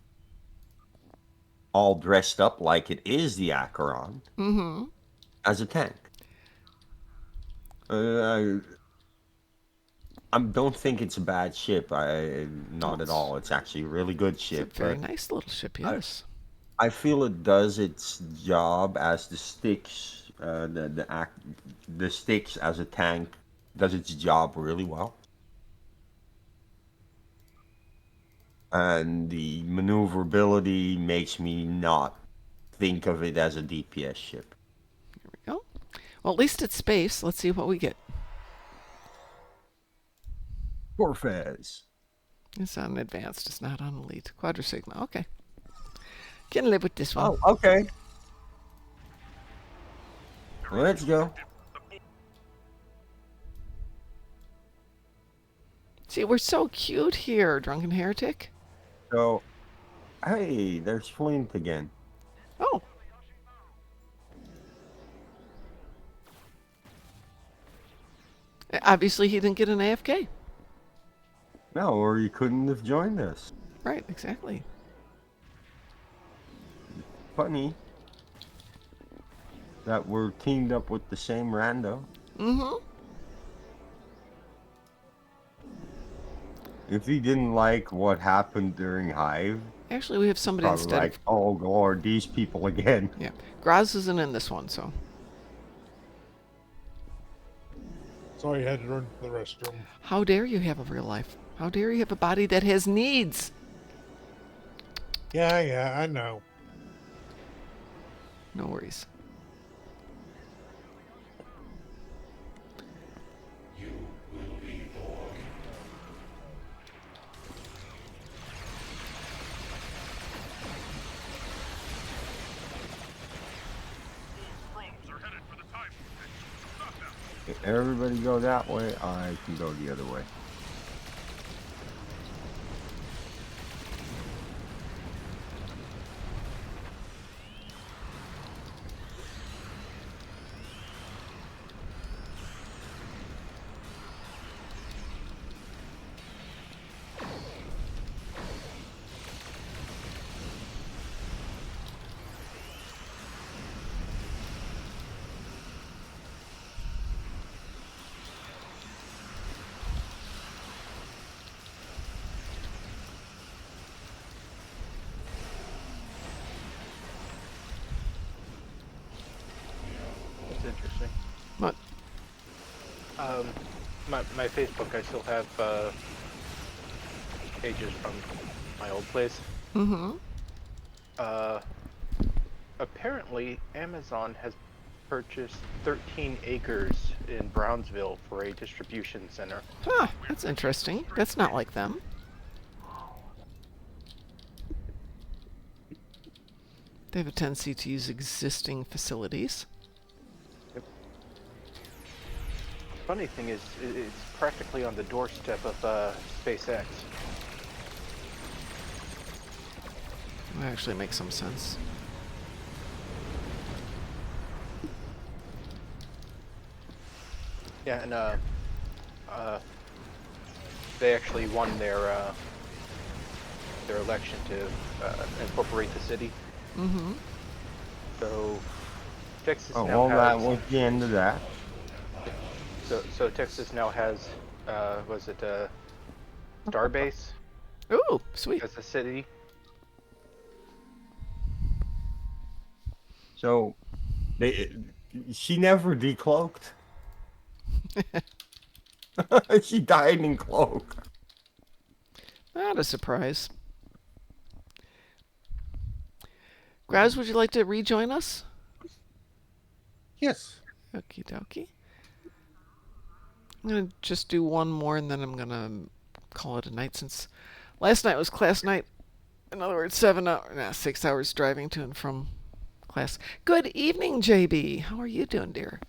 all dressed up like it is the Acheron Mm-hmm. as a tank. I don't think it's a bad ship. Not at all. It's actually a really good It's a ship. very But nice little ship, yes. I feel it does its job as the sticks. The sticks as a tank does its job really well, and the maneuverability makes me not think of it as a DPS ship. Here we go. Well, at least it's space. Let's see what we get. Corfez. It's on advanced. It's not on elite. Quadrisigma. Okay. Can live with this one. Oh, okay. Let's go. See, we're so cute here, Drunken Heretic. So, hey, there's Flint again. Oh. Obviously, he didn't get an AFK. No, or you couldn't have joined us. Right, exactly. Funny that we're teamed up with the same rando. Mm-hmm. If he didn't like what happened during Hive, Actually, we have somebody probably instead. like, oh Lord, these people again. Yeah. Graz isn't in this one, so. So I had to run to the restroom. How dare you have a real life? How dare you have a body that has needs? Yeah, I know. No worries. If everybody go that way, I can go the other way. What? My Facebook, I still have pages from my old place. Mm-hmm. Apparently, Amazon has purchased 13 acres in Brownsville for a distribution center. Huh, that's interesting. That's not like them. They have a tendency to use existing facilities. Funny thing is, it's practically on the doorstep of SpaceX. That actually makes some sense. Yeah, and they actually won their election to incorporate the city. Mm-hmm. So Texas Oh, now well, has. that was the end of that. So Texas now has, was it Starbase Ooh, sweet. as a city? So, she never decloaked. She died in cloak. Not a surprise. Graz, would you like to rejoin us? Yes. Okie dokie. I'm going to just do one more and then I'm going to call it a night since last night was class night. In other words, 6 hours driving to and from class. Good evening, JB. How are you doing, dear?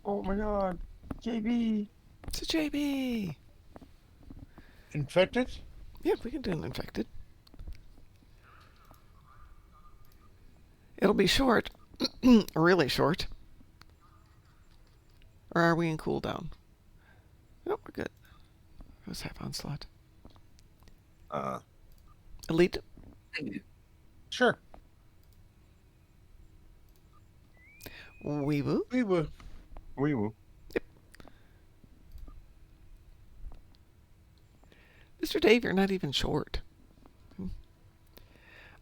Oh my god. JB. It's a JB. Infected? Yeah, we can do an infected. It'll be short. Really short. Or are we in cooldown? No, we're good. Let's have onslaught. Elite. Sure. Weewoo. Weewoo. Weewoo. Mr. Dave, you're not even short.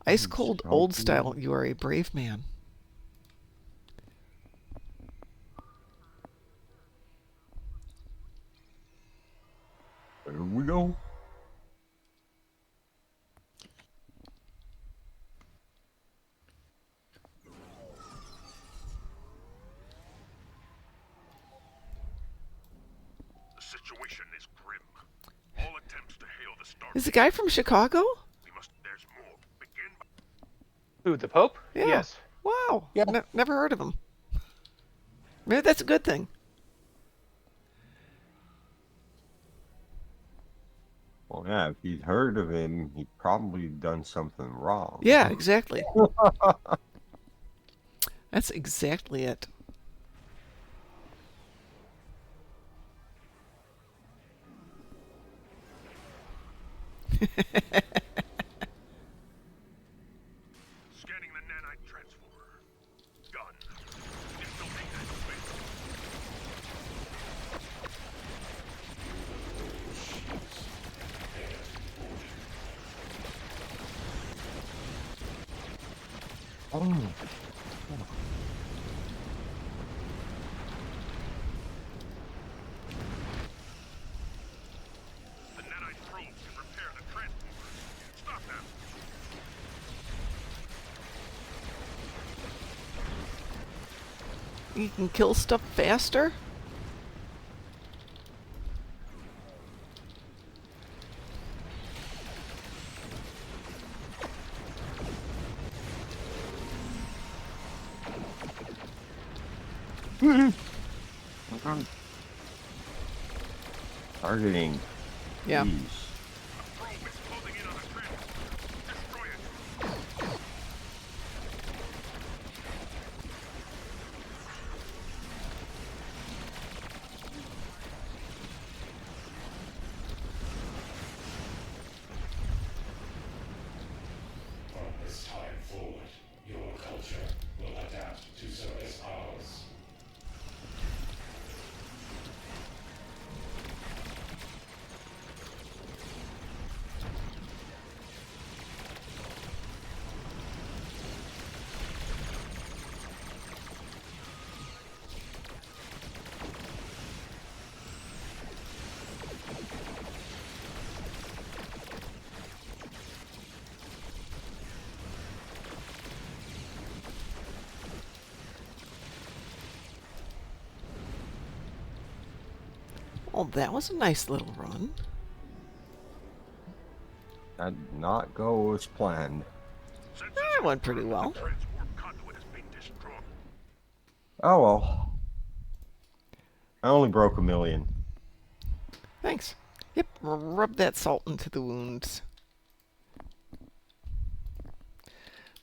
Ice cold old style, you are a brave man. There we go. The situation is grim. All attempts to hail the star. Is the guy from Chicago? There's more. Begin by Who, the Pope? Yeah. Yes. Wow. Yeah. Never heard of him. Maybe that's a good thing. Well, yeah, if he'd heard of him, he'd probably done something wrong. Yeah, exactly. That's exactly it. scanning the nanite transformer. Gun. Infiltrate that space. Oh. The nanite probe can repair the transformer. Stop them. You can kill stuff faster? Targeting. Yeah. Jeez. Probe is closing in on the transformer. Destroy it. From this time forward, your culture will adapt to service ours. Oh, that was a nice little run. That did not go as planned. That went pretty well. Oh well. I only broke 1 million. Thanks. Yep, rub that salt into the wounds.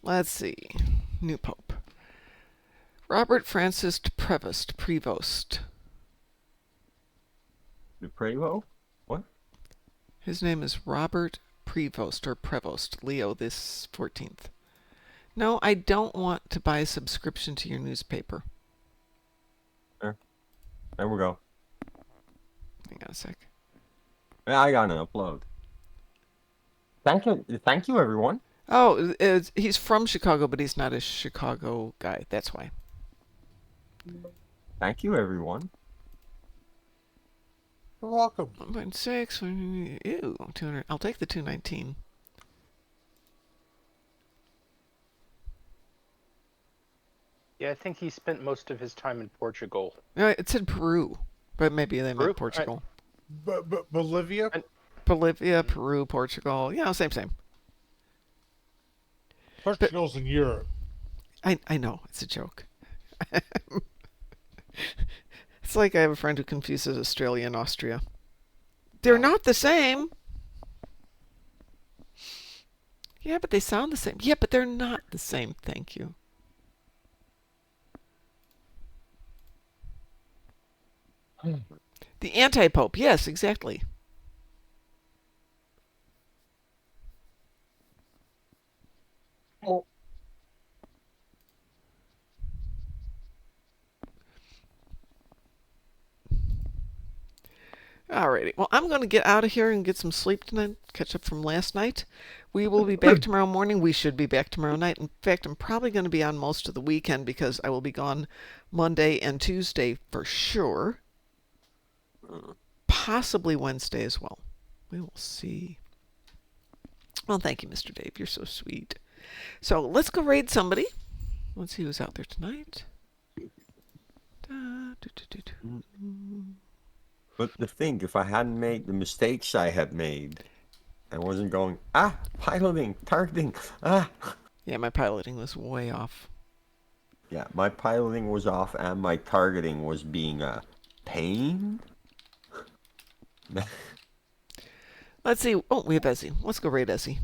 Let's see. New Pope. Robert Francis Prevost. The Prevo? What? His name is Robert Prevost, Leo this 14th. No, I don't want to buy a subscription to your newspaper. There we go. Hang on a sec. Yeah, I got an upload. Thank you, everyone. Oh, he's from Chicago, but he's not a Chicago guy. That's why. Thank you, everyone. You're welcome. 1.6. Ew, 200. I'll take the 219. Yeah, I think he spent most of his time in Portugal. It said Peru, but maybe they meant Portugal. But Bolivia? Bolivia, Peru, Portugal. Yeah, same. Portugal's in Europe. I know, it's a joke. It's like I have a friend who confuses Australia and Austria. They're not the same. Yeah, but they sound the same. Yeah, but they're not the same. Thank you. The anti-pope. Yes, exactly. Oh. Alrighty. Well, I'm going to get out of here and get some sleep tonight, catch up from last night. We will be back tomorrow morning. We should be back tomorrow night. In fact, I'm probably going to be on most of the weekend because I will be gone Monday and Tuesday for sure. Possibly Wednesday as well. We will see. Well, thank you, Mr. Dave. You're so sweet. So let's go raid somebody. Let's see who's out there tonight. But to think, if I hadn't made the mistakes I had made, I wasn't going, piloting, targeting, Yeah, my piloting was way off. Yeah, my piloting was off and my targeting was being a pain. Let's see. Oh, we have Ezzy. Let's go raid Ezzy.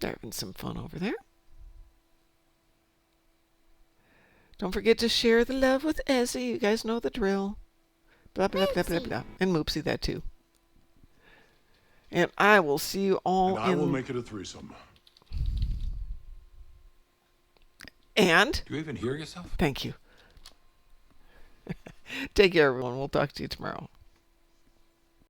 They're having some fun over there. Don't forget to share the love with Ezzy. You guys know the drill. Blah, blah, blah, blah, blah. And Moopsy, that too. And I will see you all And I will make it a threesome. And? Do you even hear yourself? Thank you. Take care, everyone. We'll talk to you tomorrow.